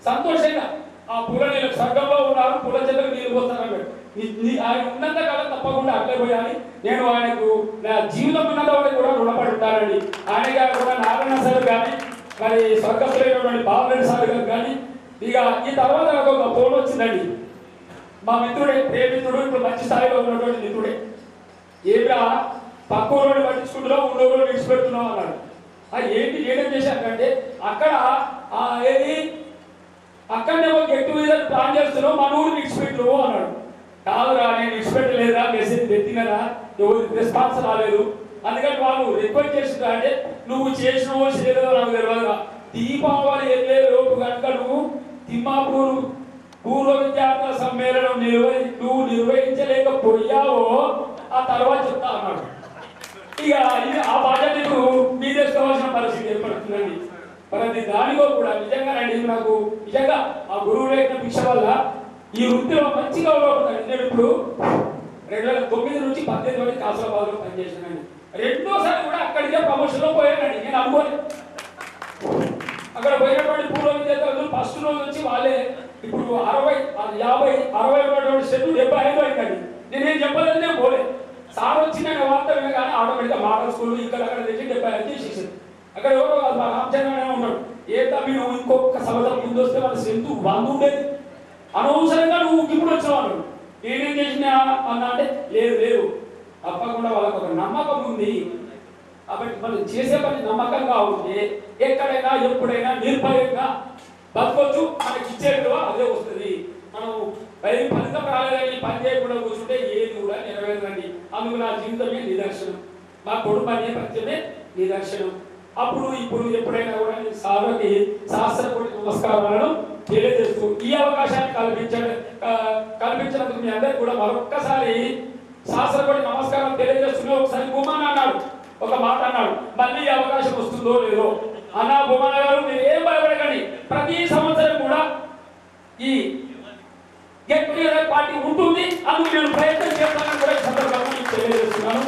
S7: సంతోషంగా ఆ పూలనీళ్ళు స్వర్గంలో ఉన్నారు, పూల చెట్లకు నీళ్ళు పోస్తారన్నాడు. ఆయన ఉన్నంత కాలం తప్పకుండా అట్లే పోయాలి. నేను ఆయనకు నా జీవితం ఉన్నంత వరకు కూడా రుణపడి ఉంటానండి. ఆయన గారు కూడా నారాయణ సార్ కానీ మరి స్వర్గస్థులైనటువంటి బాబురెడ్డి సార్ గారు కానీ. ఇక ఈ తర్వాత నాకు ఒక ఫోన్ వచ్చిందండి, మా మిత్రుడే, ప్రేమిత్రుడు, ఇప్పుడు మంచి స్థాయిలో ఉన్నటువంటి మిత్రుడే. ఏమిరా పక్క ఊరిని పట్టించుకుంటున్నావు, ఊళ్ళో విడిచిపెడుతున్నావు అన్నాడు. ఏంటి ఏం చేశాకంటే అక్కడ ఏది అక్కడనే ఒక గెట్ టుగెదర్ ప్లాన్ చేస్తున్నావు, మన ఊరు విడిచిపెట్టువు అన్నాడు. కాదురా నేను విడిచిపెట్టలేదురా, మెసేజ్ పెట్టినరా, ఎవరు రెస్పాన్స్ రాలేదు, అందుకని వాళ్ళు రిక్వెస్ట్ చేస్తుందా అంటే నువ్వు చేసినవో చేయలేదో నాకు తెలియదురా, దీపావళి వెళ్ళే లోపు కనుక నువ్వు తిమ్మాపూరు పూర్వ విద్యార్థుల సమ్మేళనం నువ్వు నిర్వహించలేకపోయావో ఆ తర్వాత చెప్తా అన్నాడు. ఇక ఇది ఆ బాధ్యత మీ తీసుకోవాల్సిన పరిస్థితి ఏర్పడుతుందండి. ప్రతి దానిలో కూడా నిజంగానండి నాకు నిజంగా ఆ గురువు లేఖన భిక్ష వల్ల ఈ వృత్తిలో మంచిగా ఉపయోగపడుతుంది. నేను ఇప్పుడు 2009 నుంచి 18 వరకు కాసరాబాద్లో పనిచేసానండి. రెండోసారి కూడా అక్కడికే ప్రమోషన్లో పోయానండి. నేను అనుకోలేదు. అక్కడ పోయినటువంటి పూర్వ విద్యార్థులు ఫస్ట్ రోజు నుంచి వాళ్ళే ఇప్పుడు 60 ఉన్నటువంటి సెట్లు 75 అయిందండి. నేనేం చెప్పలేదు, నేను పోలేదు. సార్ వచ్చిన వార్త వినగానే ఆటోమేటిక్గా మోడల్ స్కూల్ ఇక్కడ అక్కడ తెచ్చి 75 చేసేసారు. అక్కడ ఎవరో మా రామచంద్రనే ఉన్నాడు. ఏ తమ్మి నువ్వు ఇంకొక సంవత్సరం ముందు వస్తే వాళ్ళ స్ట్రెంత్ 100 ఉండేది, అనవసరంగా నువ్వు ఇప్పుడు వచ్చావు. నేనేం చేసినా అన్నా అంటే లేదు తప్పకుండా వాళ్ళకు ఒక నమ్మకం ఉంది కాబట్టి మనం చేసే పని నమ్మకంగా ఉంటే ఎక్కడైనా ఎప్పుడైనా నిర్భయంగా బతకొచ్చు. మనకి ఇచ్చే విలువ అదే వస్తుంది. మనం ఫలితం రాలేదని పని చేయకుండా కూర్చుంటే ఏది కూడా నెరవేరదండి. అందుకు నా జీవితమే నిదర్శనం, మా కుటుంబ నేపథ్యమే నిదర్శనం. అప్పుడు ఇప్పుడు ఎప్పుడైనా కూడా సార్కి శాస్త్రపూర్తి నమస్కారాలను తెలియజేస్తూ ఈ అవకాశాన్ని కల్పించినందుకు మీ అందరికీ కూడా మరొక్కసారి శాస్త్రపూర్తి నమస్కారం తెలియజేస్తూ ఒకసారి భూమాన అన్నాడు, ఒక మాట అన్నాడు, మళ్ళీ ఈ అవకాశం వస్తుందో లేదో అన్న. భూమాన గారు మీరు ఏం భయపడకండి, ప్రతి సంవత్సరం కూడా ఈ గెట్ టుగెదర్ పార్టీ ఉంటుంది. అందుకు నేను ప్రయత్నం చేస్తానని కూడా ఈ సందర్భంగా మీకు తెలియజేస్తున్నాను.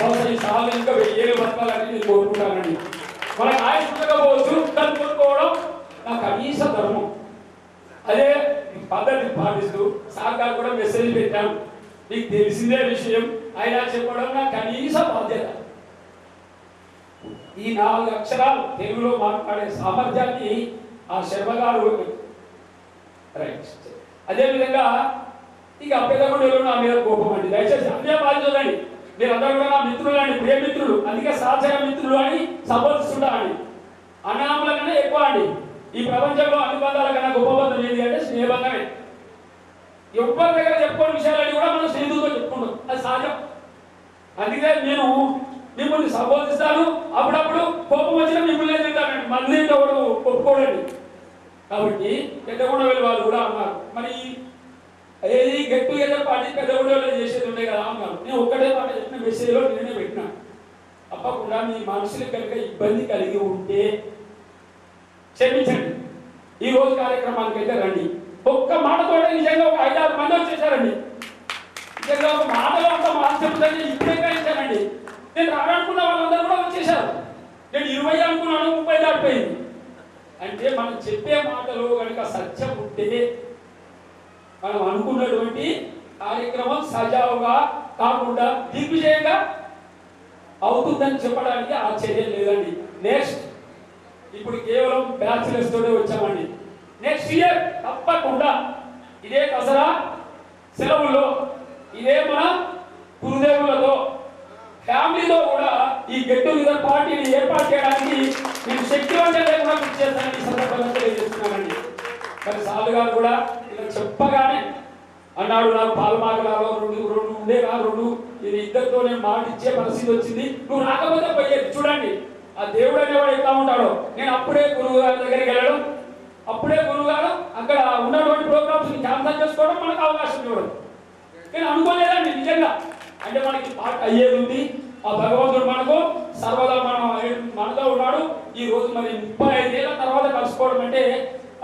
S7: బహుశా ఈ సార్లు ఇంకా 1000 బతకాలని నేను కోరుకుంటానండి. మనకు ఆయుష్పోవచ్చు దాన్ని కోరుకోవడం నా కనీస ధర్మం. అదే పద్ధతి పాటిస్తూ సార్ కూడా మెసేజ్ పెట్టాను, మీకు తెలిసిందే విషయం అయినా చెప్పడం నా కనీస బాధ్యత. ఈ 4 అక్షరాలు తెలుగులో మాట్లాడే సామర్థ్యాన్ని ఆ శర్మ గారు రైట్. అదేవిధంగా ఇక పెద్దగుండెలో నా మీద కోపం అండి. దయచేసి అదే బాధ్యతలండి. మీరందరూ కూడా నా మిత్రులు అండి, ప్రియమిత్రులు, అందుకే సహచర మిత్రులు అని సంబోధిస్తుంటా అండి. అన్నాముల కన్నా ఎక్కువ అండి. ఈ ప్రపంచంలో అన్ని బంధాల కన్నా గొప్ప బంధం ఏది అంటే స్నేహబంధమే. ఎవరి దగ్గర చెప్పుకోని విషయాలన్నీ కూడా మనం స్నేహితులతో చెప్పుకుంటాం, అది సహజం. అందుకే నేను మిమ్మల్ని సంబోధిస్తాను, అప్పుడప్పుడు కోపం వచ్చినా మిమ్మల్ని తింటానండి, మళ్ళీ ఎవరు ఒప్పుకోడండి. కాబట్టి పెద్దగొండవేలు వాళ్ళు కూడా అన్నారు, మరి ఏది గెట్ టుగెదర్ పార్టీ పెద్దగొండవేలు చేసేది ఉండే కదా అన్నారు. నేను ఒక్కటే మాట చెప్పిన మెసేజ్లో నేనే పెట్టినా, తప్పకుండా మీ మనుషులకు కనుక ఇబ్బంది కలిగి ఉంటే క్షమించండి, ఈ రోజు కార్యక్రమానికి అయితే రండి. ఒక్క మాటతో నిజంగా ఒక 5-6 మంది వచ్చేసారండి. నిజంగా ఒక మాటలో అంత మాట చెప్తుందని ఇప్పుడే ఇచ్చానండి. నేను రానుకున్న వాళ్ళందరూ కూడా వచ్చేసారు. నేను 20 అనుకున్నాను, 30 దాటిపోయింది. అంటే మనం చెప్పే మాటలు కనుక సత్యం ఉంటే మనం అనుకున్నటువంటి కార్యక్రమం సజావుగా కాకుండా దిగ్విజయంగా అవుతుందని చెప్పడానికి ఆశ్చర్యం లేదండి. నెక్స్ట్ ఇప్పుడు కేవలం బ్యాచిలర్స్ తోనే వచ్చామండి. నెక్స్ట్ ఇయర్ తప్పకుండా ఇదే దసరా సెలవుల్లో ఇదే మన గురుదేవులతో ఫ్యామిలీతో కూడా ఈ గెట్ టుగెదర్ పార్టీని ఏర్పాటు చేయడానికి నేను శక్తివంతంగా కూడా కృషి చేస్తానని ఈ సందర్భంగా తెలియజేస్తున్నానండి. మరి సాలు గారు కూడా ఇలా చెప్పగానే అన్నాడు, నాకు పాలమాగలలో 2 ఉండేగా 2 ఇది ఇద్దరితో నేను మాట ఇచ్చే పరిస్థితి వచ్చింది, నువ్వు రాకపోతే పోయేది. చూడండి ఆ దేవుడు అనేవాడు ఎట్లా ఉంటాడో. నేను అప్పుడే గురువు గారి దగ్గరికి వెళ్ళడం, అప్పుడే గురువు గారు అక్కడ ఉన్నటువంటి ప్రోగ్రామ్స్ క్యాన్సల్ చేసుకోవడం, మనకు అవకాశం ఇవ్వడం. నేను అనుకోలేదండి నిజంగా. అంటే మనకి పాట అయ్యేది ఉంది, ఆ భగవంతుడు మనకు సర్వదా మనతో ఉన్నాడు. ఈ రోజు మరి 35 ఏళ్ల తర్వాత కలుసుకోవడం అంటే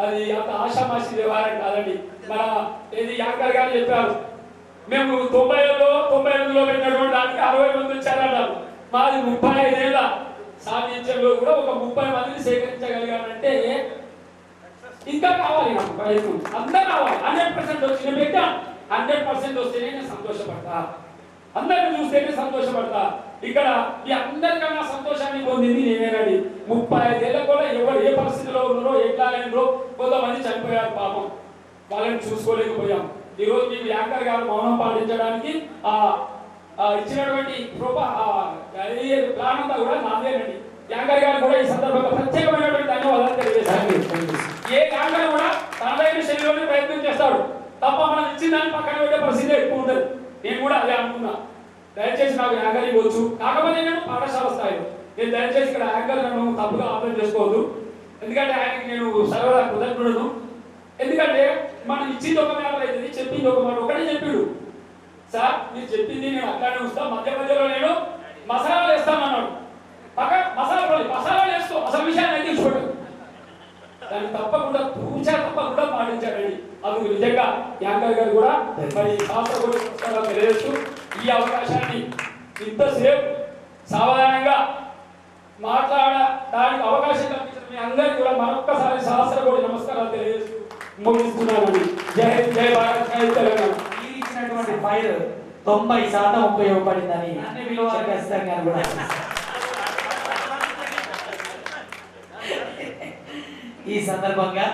S7: అది అంత ఆశామాషి వ్యవహారం కాదండి. మన ఏది యాంకర్ గారు చెప్పారు, మేము 90లో పెట్టినటువంటి దానికి 60 మంది వచ్చారన్నారు. మాది 35 ఏళ్ళ సాధించడంలో కూడా ఒక 30 మందిని సేకరించగలిగానంటే ఇంకా కావాలి నాకు ప్రయత్నం, అంతా కావాలి. 100% వచ్చి నేను పెట్టాను, 100% వస్తేనే నేను సంతోషపడతా, అందరిని చూస్తేనే సంతోషపడతా. ఇక్కడ ఈ అందరికన్నా సంతోషాన్ని పొందింది నేనేనండి. 35 ఏళ్ళ కూడా ఎవరు ఏ పరిస్థితిలో ఉన్నారో ఎట్లా అయినో కొంతమంది చనిపోయారు పాపం, వాళ్ళని చూసుకోలేకపోయాం. ఈరోజు మీకు యాంకర్ గారు మౌనం పాటించడానికి ఇచ్చినటువంటి ప్లాన్ అంతా కూడా నాదేనండి. యాంకర్ గారు కూడా ఈ సందర్భంగా ప్రత్యేకమైనటువంటి ధన్యవాదాలు తెలియజేస్తాను. ఏ యాంకర్ కూడా తనదైన శైలిలోనే ప్రయత్నం చేస్తాడు తప్ప మనం ఇచ్చిన దాన్ని పక్కన పెట్టే పరిస్థితి ఎక్కువ ఉంటుంది. నేను కూడా అదే అనుకున్నా, దయచేసి నాకు యాంకర్ ఇవ్వచ్చు, కాకపోతే నేను పాఠశాల స్థాయిలో. నేను దయచేసి ఇక్కడ యాంకర్ నన్ను తప్పుగా అర్థం చేసుకోవద్దు, ఎందుకంటే ఆయనకి నేను సర్వదా కృతజ్ఞుడును. ఎందుకంటే మనం ఇచ్చింది ఒక మ్యాటర్ అవుతుంది, చెప్పింది ఒక మాట. ఒకటే చెప్పిండు, సార్ మీరు చెప్పింది నేను అట్లానే వస్తా, మధ్య మధ్యలో నేను మసాలాలు వేస్తానన్నాడు. మసాలాలు వేస్తూ అసలు విషయాన్ని అయితే చూడండి, దాన్ని తప్పకుండా తప్పకుండా పాటించాడండి. అందుకు నిజంగా యాంకర్ గారు కూడా మరి శాస్త్ర కూడా పుస్తకాలు తెలియజేస్తూ ఈ అవకాశాన్ని ఇంతసేపు సాధారణంగా మాట్లాడడానికి అవకాశం కల్పించిన మీ అందరికీ కూడా మరొక్కసారి శాస్త్ర కూడా నమస్కారాలు తెలియజేస్తూ ముగిస్తున్నానండి. జై జై భారత్, జై తెలంగాణ.
S8: మీరు ఇచ్చినటువంటి ఫైల్ 90% ఉపయోగపడిందని ఖచ్చితంగా కూడా ఈ సందర్భంగా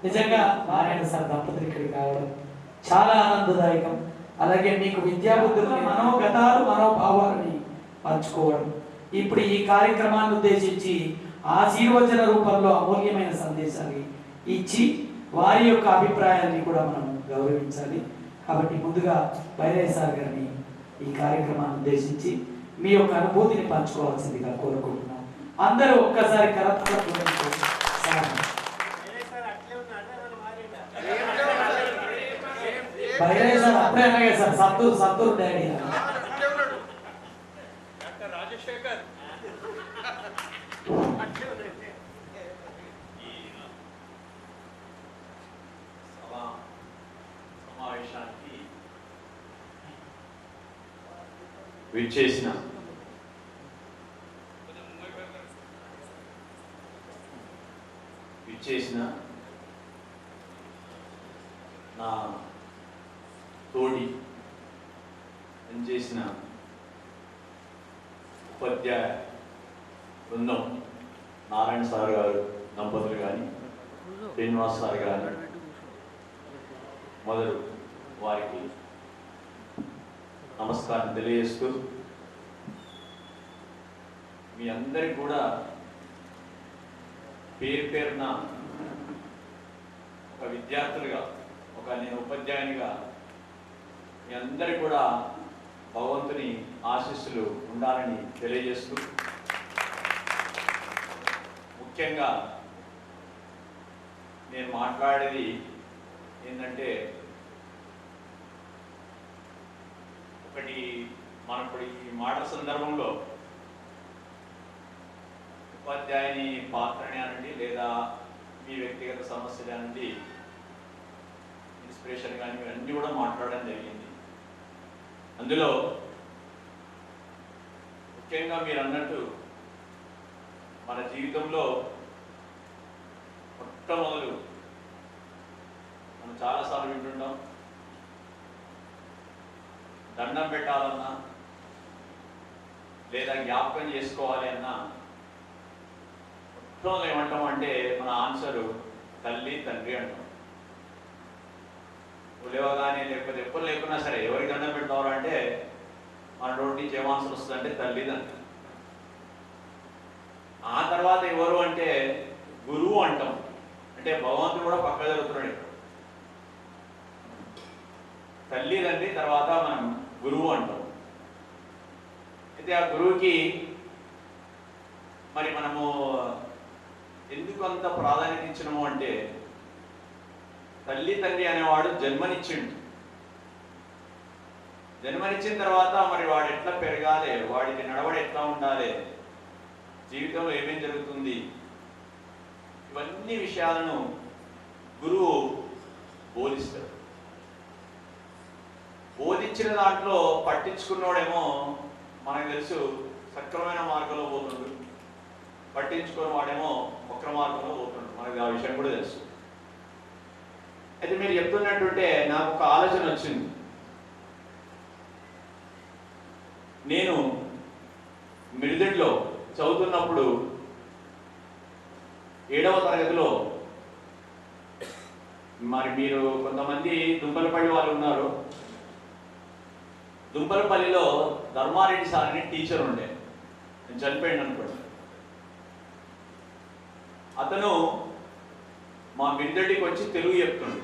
S8: నిజంగా నారాయణ సార్ దంపతులు ఇక్కడికి రావడం చాలా ఆనందదాయకం. అలాగే మీకు విద్యాబుద్ధులు, మనోగతాలు, మనోభావాలని పంచుకోవడం, ఇప్పుడు ఈ కార్యక్రమాన్ని ఉద్దేశించి ఆశీర్వచన రూపంలో అమూల్యమైన సందేశాన్ని ఇచ్చి వారి యొక్క అభిప్రాయాన్ని కూడా మనం గౌరవించాలి. కాబట్టి ముందుగా వైరయ్య సార్ గారిని ఈ కార్యక్రమాన్ని ఉద్దేశించి మీ యొక్క అనుభూతిని పంచుకోవాల్సిందిగా కోరుకుంటున్నాం. అందరూ ఒక్కసారి కరపత్రం వైరయ్య సార్ అప్పుడే అనగా సార్ సంతూరు డాడీ
S4: రాజశేఖర్
S9: సమావేశానికి విచ్చేసిన నా తోడి పనిచేసిన ఉపాధ్యాయ బృందం, నారాయణ సార్ గారు దంపతులు కానీ, శ్రీనివాస్ సార్ కానీ మొదలు వారికి నమస్కారం తెలియజేస్తూ, మీ అందరికి కూడా పేరు పేరున ఒక విద్యార్థులుగా, నేను ఉపాధ్యాయునిగా మీ అందరికి కూడా భగవంతుని ఆశీస్సులు ఉండాలని తెలియజేస్తూ, ముఖ్యంగా నేను మాట్లాడేది ఏంటంటే, ఒకటి మనప్పుడు ఈ మాట సందర్భంలో ఉపాధ్యాయుని పాత్రని అనండి, లేదా మీ వ్యక్తిగత సమస్యలు అనండి, ఇన్స్పిరేషన్ కానీ ఇవన్నీ కూడా మాట్లాడడం జరిగింది. అందులో ముఖ్యంగా మీరు అన్నట్టు మన జీవితంలో మొట్టమొదలు మనం చాలాసార్లు వింటుంటాం, దండం పెట్టాలన్నా లేదా జ్ఞాపకం చేసుకోవాలి అన్నా మొట్టమొదలు ఏమంటాం అంటే మన ఆన్సరు తల్లి తండ్రి అంటాం. లేవగానే లేకపోతే ఎప్పుడు లేకున్నా సరే ఎవరికి దండం పెడతారు అంటే మన రోడ్డు నుంచి ఏం ఆన్సర్ వస్తుందంటే తల్లి తండ్రి. ఆ తర్వాత ఎవరు అంటే గురువు అంటాం, అంటే భగవంతుడు కూడా పక్క జరుగుతున్నాడు. తల్లి తండ్రి తర్వాత మనం గురువు అంటాం. అయితే ఆ గురువుకి మరి మనము ఎందుకు అంత ప్రాధాన్యత ఇచ్చినాము అంటే, తల్లి తండ్రి అనేవాడు జన్మనిచ్చిండు. జన్మనిచ్చిన తర్వాత మరి వాడు ఎట్లా పెరగాలి, వాడికి నడవడి ఎట్లా ఉండాలి, జీవితంలో ఏమేం జరుగుతుంది, ఇవన్నీ విషయాలను గురువు బోధిస్తాడు. బోధించిన దాంట్లో పట్టించుకున్నవాడేమో మనకు తెలుసు సక్రమైన మార్గంలో పోతుండు, పట్టించుకున్న వాడేమో వక్ర మార్గంలో పోతుండు, మనకి ఆ విషయం కూడా తెలుసు. అయితే మీరు చెప్తున్నట్టుంటే నాకు ఒక ఆలోచన వచ్చింది. నేను మిడిదెడ్లో చదువుతున్నప్పుడు 7వ తరగతిలో మరి మీరు కొంతమంది దుంపలపల్లి వాళ్ళు ఉన్నారు. దుంపలపల్లిలో ధర్మారెడ్డి సార్ అని టీచర్ ఉండే, నేను చనిపోయాను అనుకోండి. అతను మా మిడిదెడ్డికి వచ్చి తెలుగు చెప్తుండే.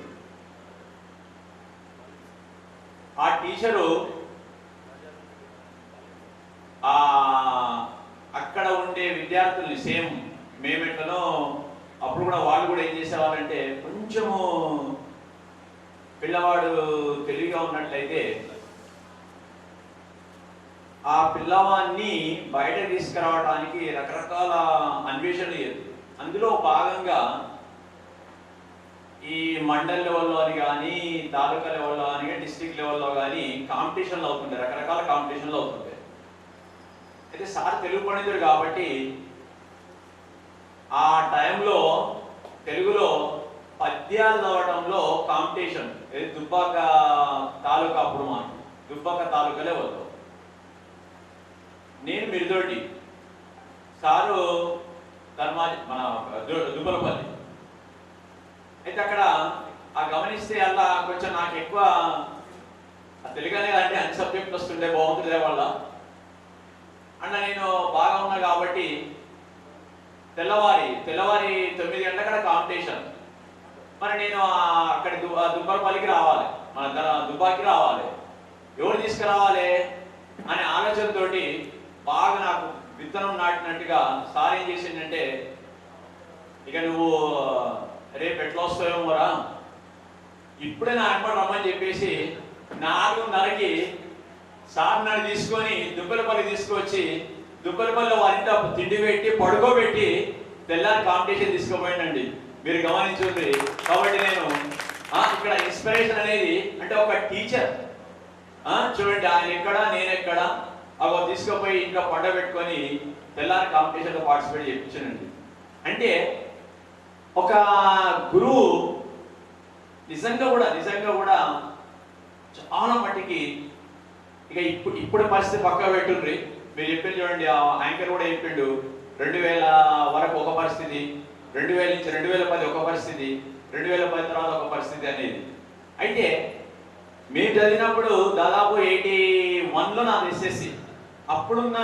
S9: ఆ టీచరు ఉండే విద్యార్థుల్ని సేమ్ మేమెట్లనో అప్పుడు కూడా వాళ్ళు కూడా ఏం చేసేవాళ్ళంటే కొంచెము పిల్లవాడు తెలివిగా ఉన్నట్లయితే ఆ పిల్లవాడిని బయట తీసుకురావడానికి రకరకాల అన్వేషణలు చేస్తుంది. అందులో భాగంగా ఈ మండల్ లెవెల్లో అని కానీ, తాలూకా లెవెల్లో కానీ, డిస్ట్రిక్ట్ లెవెల్లో కానీ కాంపిటీషన్లు అవుతుంటాయి, రకరకాల కాంపిటీషన్లు అవుతుంటాయి. అయితే సార్ తెలుగు పండితుడు కాబట్టి ఆ టైంలో తెలుగులో పద్యాలు చదవటంలో కాంపిటీషన్, దుబ్బాక తాలూకా, అప్పుడు మనం దుబ్బాక తాలూకా లెవెల్లో నేను మిరిదొడ్డి, సారు ధర్మాజి మన దుబ్బలపల్లి. అయితే అక్కడ ఆ గమనిస్తే అలా కొంచెం నాకు ఎక్కువ తెలుగునే అంటే అన్ని సబ్జెక్టులు వస్తుండే, బాగుంటుందే వాళ్ళ అన్న. నేను బాగా ఉన్నా కాబట్టి తెల్లవారి 9 గంటల కాంపిటీషన్. మరి నేను అక్కడ దుబ్బలపల్లికి రావాలి, మన దుబ్బాకి రావాలి, ఎవరు తీసుకురావాలి అనే ఆలోచనతోటి బాగా నాకు విత్తనం నాటినట్టుగా సార్ ఏం చేసిందంటే, ఇక నువ్వు రేపు ఎట్లా వస్తావేమోరా, ఇప్పుడే నా అమ్మడు రమ్మని చెప్పేసి 4:30కి సార్ నన్ను తీసుకొని దుబ్బలపల్లి తీసుకొచ్చి దుబ్బలపల్లిలో వారింట తిండి పెట్టి పడుకోబెట్టి తెల్లారి కాంపిటీషన్ తీసుకుపోయిందండి. మీరు గమనించుంది. కాబట్టి నేను ఇక్కడ ఇన్స్పిరేషన్ అనేది అంటే ఒక టీచర్ చూడండి, ఆయన ఎక్కడ నేను ఎక్కడ అవి తీసుకుపోయి ఇంట్లో పండ పెట్టుకొని తెల్లారి కాంపిటీషన్లో పార్టిసిపేట్ చేయించానండి. అంటే ఒక గురువు నిజంగా కూడా చాలా మట్టికి ఇక ఇప్పుడు పరిస్థితి పక్కా పెట్టుండ్రి. మీరు చెప్పింది చూడండి, ఆ యాంకర్ కూడా చెప్పిండు 2000 వరకు ఒక పరిస్థితి, 2000 నుంచి 2010 ఒక పరిస్థితి, 2010 తర్వాత ఒక పరిస్థితి అనేది. అయితే మేము చదివినప్పుడు దాదాపు 81లో నాది ఎస్ఎస్సి. అప్పుడున్న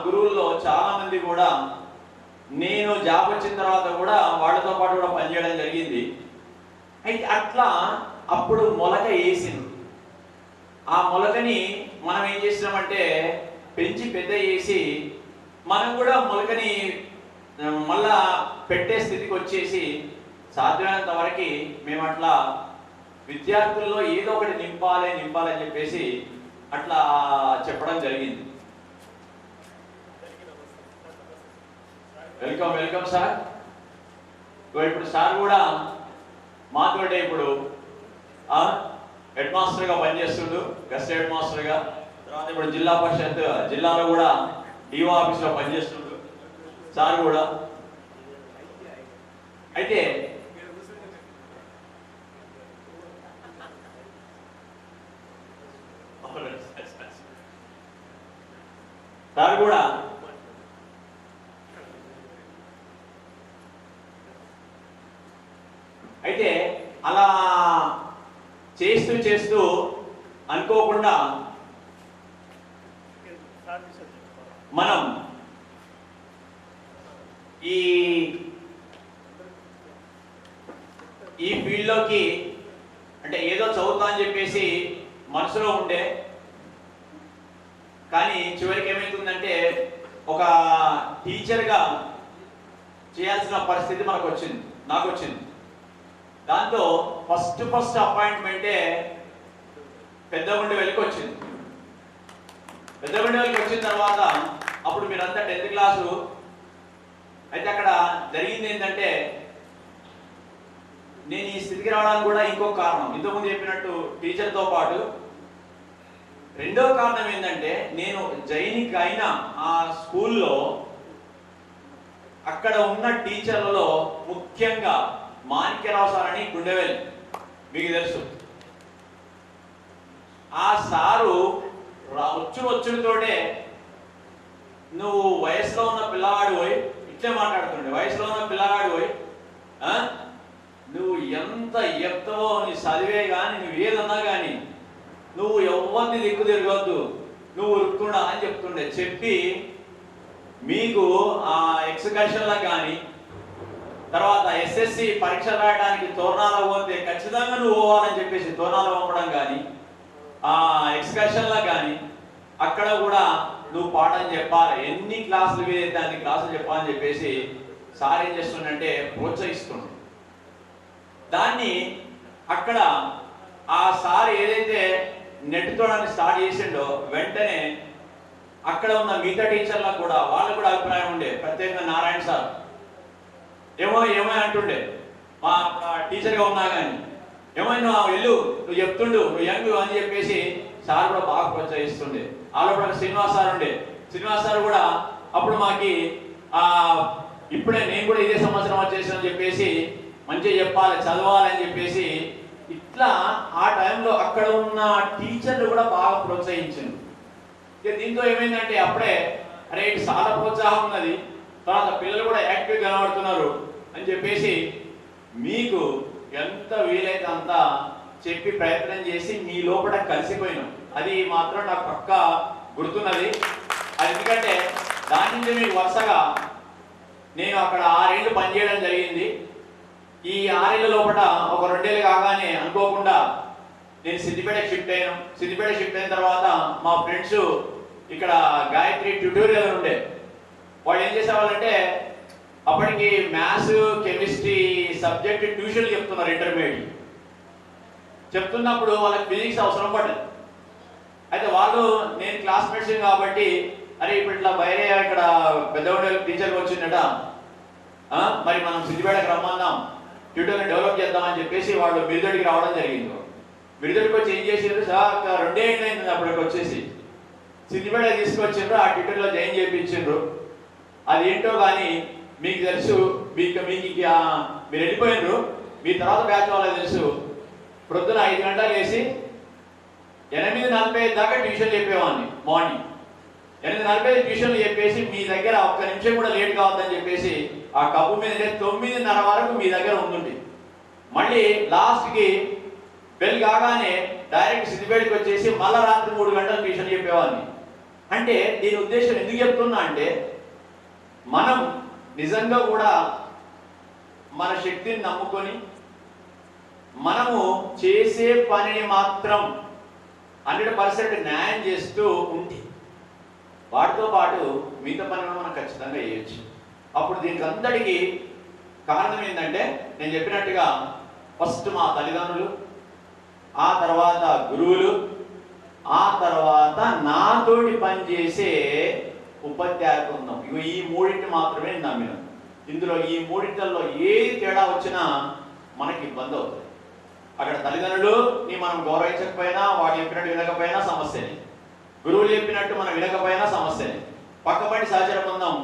S9: గురువుల్లో చాలా మంది కూడా నేను జాబ్ వచ్చిన తర్వాత కూడా వాళ్ళతో పాటు కూడా పనిచేయడం జరిగింది. అయితే అట్లా అప్పుడు మొలక వేసింది. ఆ మొలకని మనం ఏం చేసినామంటే పెంచి పెద్ద చేసి మనం కూడా మొలకని మళ్ళా పెట్టే స్థితికి వచ్చేసి సాధ్యమైనంత వరకు మేము అట్లా విద్యార్థుల్లో ఏదో ఒకటి నింపాలని చెప్పేసి అట్లా చెప్పడం జరిగింది. Welcome sir. ఇప్పుడు సార్ కూడా మాతోటే ఇప్పుడు హెడ్ మాస్టర్గా పనిచేస్తుండు, గెస్ట్ హెడ్ మాస్టర్గా. తర్వాత ఇప్పుడు జిల్లా పరిషత్ జిల్లాలో కూడా డిఓ ఆఫీస్లో పనిచేస్తుండు సార్ కూడా. అయితే సార్ కూడా అయితే అలా చేస్తూ అనుకోకుండా మనం ఈ ఫీల్డ్లోకి అంటే ఏదో చదువుతా అని చెప్పేసి మనసులో ఉండే, కానీ చివరికి ఏమైతుందంటే ఒక టీచర్గా చేయాల్సిన పరిస్థితి నాకు వచ్చింది. దాంతో ఫస్ట్ అపాయింట్మెంటే పెద్దగుండెవెల్లికి వచ్చింది. పెద్దగుండెవెల్లికి వచ్చిన తర్వాత అప్పుడు మీరంతా 10th క్లాసు. అయితే అక్కడ జరిగింది ఏంటంటే, నేను ఈ స్థితికి రావడానికి కూడా ఇంకొక కారణం, ఇంతకుముందు చెప్పినట్టు టీచర్తో పాటు రెండవ కారణం ఏంటంటే, నేను జైనిక్ అయిన ఆ స్కూల్లో అక్కడ ఉన్న టీచర్లలో ముఖ్యంగా మాణిక్యరావు సార్ అని గుండెవెల్లి, మీకు తెలుసు. ఆ సారు వచ్చుడితోటే నువ్వు వయసులో ఉన్న పిల్లవాడు పోయి ఇట్లే మాట్లాడుతుండే, వయసులో ఉన్న పిల్లవాడు పోయి నువ్వు ఎంత ఎప్తావో నీ చదివే కానీ నువ్వు ఏదన్నా కానీ నువ్వు ఎవరిని దిక్కు తిరగొద్దు, నువ్వు ఉరుక్కుండా అని చెప్తుండే. చెప్పి మీకు ఆ ఎక్స్కర్షన్లకు కానీ తర్వాత ఎస్ఎస్సి పరీక్ష రాయడానికి తోరణాలకు పోతే ఖచ్చితంగా నువ్వు పోవాలని చెప్పేసి తోరణాలు పంపడం కానీ, ఆ ఎక్స్కర్షన్లకు కానీ అక్కడ కూడా నువ్వు పాఠం చెప్పాలి, ఎన్ని క్లాసులు వీలైతే అన్ని క్లాసులు చెప్పాలని చెప్పేసి సార్ ఏం చేస్తుండే ప్రోత్సహిస్తుండే. దాన్ని అక్కడ ఆ సార్ ఏదైతే నెట్తో స్టార్ట్ చేసిండో వెంటనే అక్కడ ఉన్న మిగతా టీచర్లకు కూడా వాళ్ళకు కూడా అభిప్రాయం ఉండే, ప్రత్యేకంగా నారాయణ సార్ ఏమో అంటుండే మా టీచర్గా ఉన్నా కానీ, ఏమో నువ్వు వెళ్ళు, నువ్వు చెప్తుండు, నువ్వు యంగ్ అని చెప్పేసి సార్ కూడా బాగా ప్రోత్సహిస్తుండే. ఆలోపల శ్రీనివాస్ సార్ ఉండే, శ్రీనివాస్ సార్ కూడా అప్పుడు మాకి ఇప్పుడే నేను కూడా ఇదే సంవత్సరం వచ్చేసానని చెప్పేసి మంచిగా చెప్పాలి, చదవాలి అని చెప్పేసి ఇట్లా ఆ టైంలో అక్కడ ఉన్న టీచర్లు కూడా బాగా ప్రోత్సహించింది. దీంతో ఏమైందంటే అప్పుడే అరే చాలా ప్రోత్సాహం ఉన్నది, తర్వాత పిల్లలు కూడా యాక్టివ్ కనబడుతున్నారు అని చెప్పేసి మీకు ఎంత వీలైతే అంత చెప్పి ప్రయత్నం చేసి మీ లోపల కలిసిపోయినాం. అది మాత్రం నాకు పక్కా గుర్తున్నది. అది ఎందుకంటే దాని నుంచి మీకు వరుసగా నేను అక్కడ 6 ఏళ్ళు పనిచేయడం జరిగింది. ఈ 6 ఏళ్ళ లోపల ఒక 2 ఏళ్ళు కాగానే అనుకోకుండా నేను సిద్దిపేటకి షిఫ్ట్ అయ్యాను. సిద్దిపేట షిఫ్ట్ అయిన తర్వాత మా ఫ్రెండ్స్ ఇక్కడ గాయత్రి ట్యూటోరియల్ ఉండే, వాళ్ళు ఏం చేసేవాళ్ళంటే అప్పటికి మ్యాథ్స్ కెమిస్ట్రీ సబ్జెక్ట్ ట్యూషన్లు చెప్తున్నారు. ఇంటర్మీడియట్ చెప్తున్నప్పుడు వాళ్ళకి ఫిజిక్స్ అవసరం పడ్డది. అయితే వాళ్ళు నేను క్లాస్మేట్స్ కాబట్టి అరే ఇప్పుడు ఇట్లా బయరే ఇక్కడ పెద్ద టీచర్కి వచ్చిందట, మరి మనం సిద్దిపేటకి రమ్మందాం, ట్యూటర్ని డెవలప్ చేద్దామని చెప్పేసి వాళ్ళు బిరుదడికి రావడం జరిగింది. బిరుదడికి వచ్చి ఏం చేసిండ్రు, సార్ 2 ఏళ్ళు అయింది అప్పటికి వచ్చేసి సిద్దిపేట తీసుకొచ్చిండ్రు, ఆ ట్యూటర్లో జాయిన్ చేయించిండ్రు. అది ఏంటో కానీ మీకు తెలుసు, మీకు మీరు వెళ్ళిపోయినరు, మీ తర్వాత బ్యాచ్ వాళ్ళకి తెలుసు. ప్రొద్దున 5 గంటలు వేసి 8:45 దాకా ట్యూషన్ చెప్పేవాడిని. మార్నింగ్ 8:45 ట్యూషన్లు చెప్పేసి మీ దగ్గర 1 నిమిషం కూడా లేట్ కావద్దని చెప్పేసి ఆ కప్పు మీద 9:30 వరకు మీ దగ్గర ఉండుంది. మళ్ళీ లాస్ట్కి బెల్ కాగానే డైరెక్ట్ సిద్దిపేటకి వచ్చేసి మళ్ళీ రాత్రి 3 గంటలు ట్యూషన్ చెప్పేవాడిని. అంటే దీని ఉద్దేశం ఎందుకు చెప్తున్నా అంటే మనం నిజంగా కూడా మన శక్తిని నమ్ముకొని మనము చేసే పనిని మాత్రం 100% న్యాయం చేస్తూ ఉంటే వాటితో పాటు మిగతా పని కూడా మనం ఖచ్చితంగా చేయొచ్చు. అప్పుడు దీనికి అందరికీ కారణం ఏంటంటే నేను చెప్పినట్టుగా ఫస్ట్ మా తల్లిదండ్రులు, ఆ తర్వాత గురువులు, ఆ తర్వాత నాతోటి పనిచేసే ఉపాధ్యాయ బృందం. ఈ 3 మాత్రమే నమ్మినాం. ఇందులో ఈ 3లో ఏది తేడా వచ్చినా మనకి ఇబ్బంది అవుతుంది. అక్కడ తల్లిదండ్రులని మనం గౌరవించకపోయినా, వాడు చెప్పినట్టు వినకపోయినా సమస్యనే, గురువులు చెప్పినట్టు మనం వినకపోయినా సమస్యనే. పక్కపడి సహచర బృందం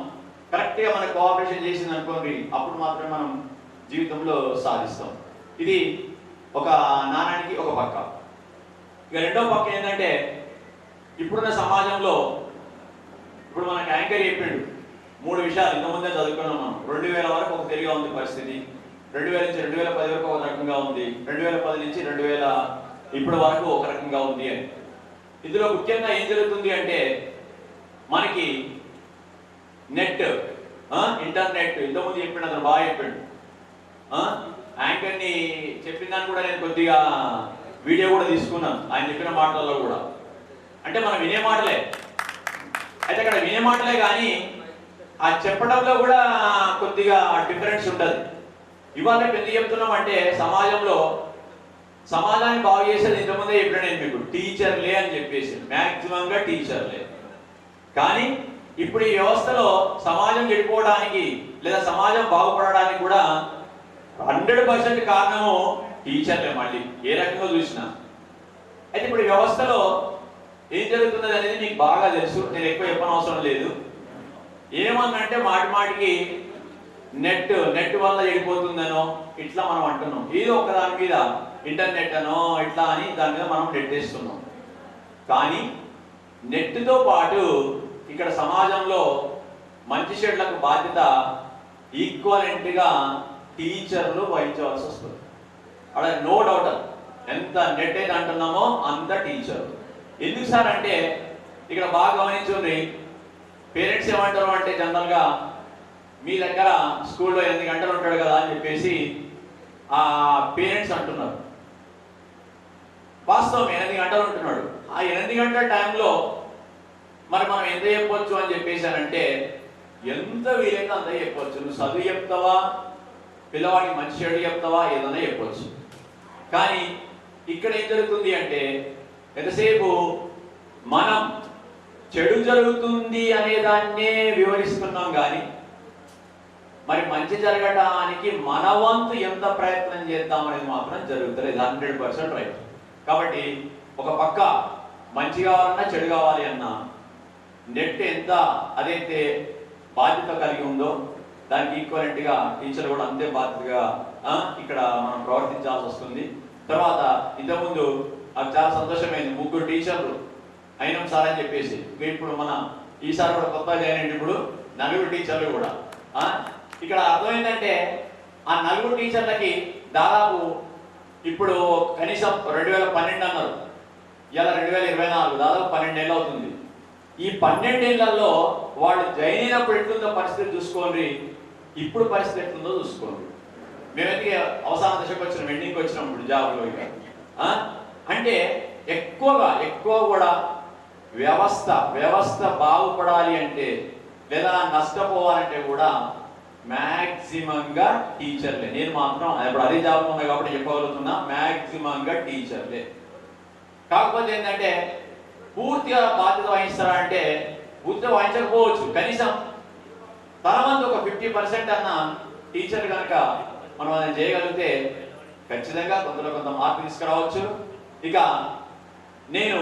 S9: కరెక్ట్గా మనకు కోఆపరేషన్ చేసింది అనుకోండి, అప్పుడు మాత్రమే మనం జీవితంలో సాధిస్తాం. ఇది ఒక నాణానికి ఒక పక్క. ఇక రెండో పక్క ఏంటంటే ఇప్పుడున్న సమాజంలో ఇప్పుడు మనకు యాంకర్ చెప్పిండు 3 విషయాలు ఇంతకుముందే చదువుకున్నాం మనం. 2000 వరకు ఒక తిరిగా ఉంది పరిస్థితి, 2000 నుంచి 2010 వరకు ఒక రకంగా ఉంది, 2010 నుంచి 2000 ఇప్పటి వరకు ఒక రకంగా ఉంది అని. ఇందులో ముఖ్యంగా ఏం జరుగుతుంది అంటే మనకి నెట్, ఇంటర్నెట్, ఇంతకుముందు చెప్పిండు, అతను బాగా చెప్పిండు. యాంకర్ని చెప్పిన దాన్ని కూడా నేను కొద్దిగా వీడియో కూడా తీసుకున్నాను, ఆయన చెప్పిన మాటల్లో కూడా. అంటే మనం వినే మాటలే, అయితే అక్కడ వినే మాటలే కానీ ఆ చెప్పడంలో కూడా కొద్దిగా డిఫరెన్స్ ఉంటుంది. ఇవాళ ఎందుకు చెప్తున్నాం అంటే సమాజంలో సమాజాన్ని బాగు చేసేది ఇంతకుముందే చెప్పిన నేను మీకు టీచర్లే అని చెప్పేసి, మ్యాక్సిమంగా టీచర్లే. కానీ ఇప్పుడు ఈ వ్యవస్థలో సమాజం చెడిపోవడానికి లేదా సమాజం బాగుపడడానికి కూడా 100% కారణము టీచర్లే. మళ్ళీ ఏ రకంగా చూసినా అయితే ఇప్పుడు ఈ వ్యవస్థలో ఏం జరుగుతున్నది అనేది మీకు బాగా తెలుసు, నేను ఎక్కువ చెప్పనవసరం లేదు. ఏమన్నంటే మాటికి నెట్ వల్ల చెడిపోతుందనో ఇట్లా మనం అంటున్నాం. ఏదో ఒక దాని మీద ఇంటర్నెట్ అనో ఇట్లా అని దాని మీద మనం నెట్టేస్తున్నాం. కానీ నెట్తో పాటు ఇక్కడ సమాజంలో మంచి చెడులకు బాధ్యత ఈక్వలెంట్గా టీచర్లు వహించవలసి వస్తుంది. అక్కడ నో డౌట్, ఎంత నెట్ అయితే అంటున్నామో అంత టీచర్. ఎందుకు సార్ అంటే ఇక్కడ బాగా గమనించుంది, పేరెంట్స్ ఏమంటారు అంటే జనరల్గా మీ దగ్గర స్కూల్లో 8 గంటలు ఉంటాడు కదా అని చెప్పేసి ఆ పేరెంట్స్ అంటున్నారు. వాస్తవం 8 గంటలు ఉంటున్నాడు. ఆ 8 గంటల టైంలో మరి మనం ఎంత చెప్పొచ్చు అని చెప్పేసానంటే ఎంత వీలైతే అంత చెప్పొచ్చు. నువ్వు చదువు చెప్తావా, పిల్లవాడికి మంచి చెడు చెప్తావా, ఏదైనా చెప్పవచ్చు. కానీ ఇక్కడ ఏం జరుగుతుంది అంటే ఎంతసేపు మనం చెడు జరుగుతుంది అనే దాన్నే వివరిస్తున్నాం కానీ మరి మంచి జరగడానికి మన వంతు ఎంత ప్రయత్నం చేద్దాం అనేది మాత్రం జరుగుతుంది. 100% రైట్. కాబట్టి ఒక పక్క మంచి కావాలన్నా చెడు కావాలి అన్నా నెట్ ఎంత అదైతే బాధ్యత కలిగి ఉందో దానికి ఈక్వలెంట్గా టీచర్ కూడా అంతే బాధ్యతగా ఇక్కడ మనం ప్రవర్తించాల్సి వస్తుంది. తర్వాత ఇంతకుముందు నాకు చాలా సంతోషమైంది, 3 టీచర్లు అయినం సార్ అని చెప్పేసి. ఇప్పుడు మన ఈసారి కూడా కొత్తగా జాయిన్ అయ్యింది, ఇప్పుడు 4 టీచర్లు కూడా. ఇక్కడ అర్థమైందంటే ఆ 4 టీచర్లకి దాదాపు ఇప్పుడు కనీసం 2012 అన్నారు, ఇలా 2024 దాదాపు 12 ఏళ్ళు అవుతుంది. ఈ 12 ఏళ్లలో వాళ్ళు జాయిన్ అయినప్పుడు ఎట్లుందో పరిస్థితి చూసుకోండి, ఇప్పుడు పరిస్థితి ఎట్లుందో చూసుకోండి. మేమైతే అవసాన దశకు వచ్చినాం, ఎండింగ్కి వచ్చినాం ఇప్పుడు జాబ్లో. ఇక అంటే ఎక్కువ కూడా వ్యవస్థ బాగుపడాలి అంటే లేదా నష్టపోవాలంటే కూడా మ్యాక్సిమంగా టీచర్లే. నేను మాత్రం ఇప్పుడు అదే జాబ్లో ఉన్నాయి కాబట్టి చెప్పగలుగుతున్నా, మ్యాక్సిమంగా టీచర్లే. కాకపోతే ఏంటంటే పూర్తిగా బాధ్యత వహిస్తారా అంటే పూర్తిగా వహించకపోవచ్చు, కనీసం తన మంది ఒక 50% అన్న టీచర్ కనుక మనం అది చేయగలిగితే ఖచ్చితంగా కొంత మార్పు తీసుకురావచ్చు. ఇక నేను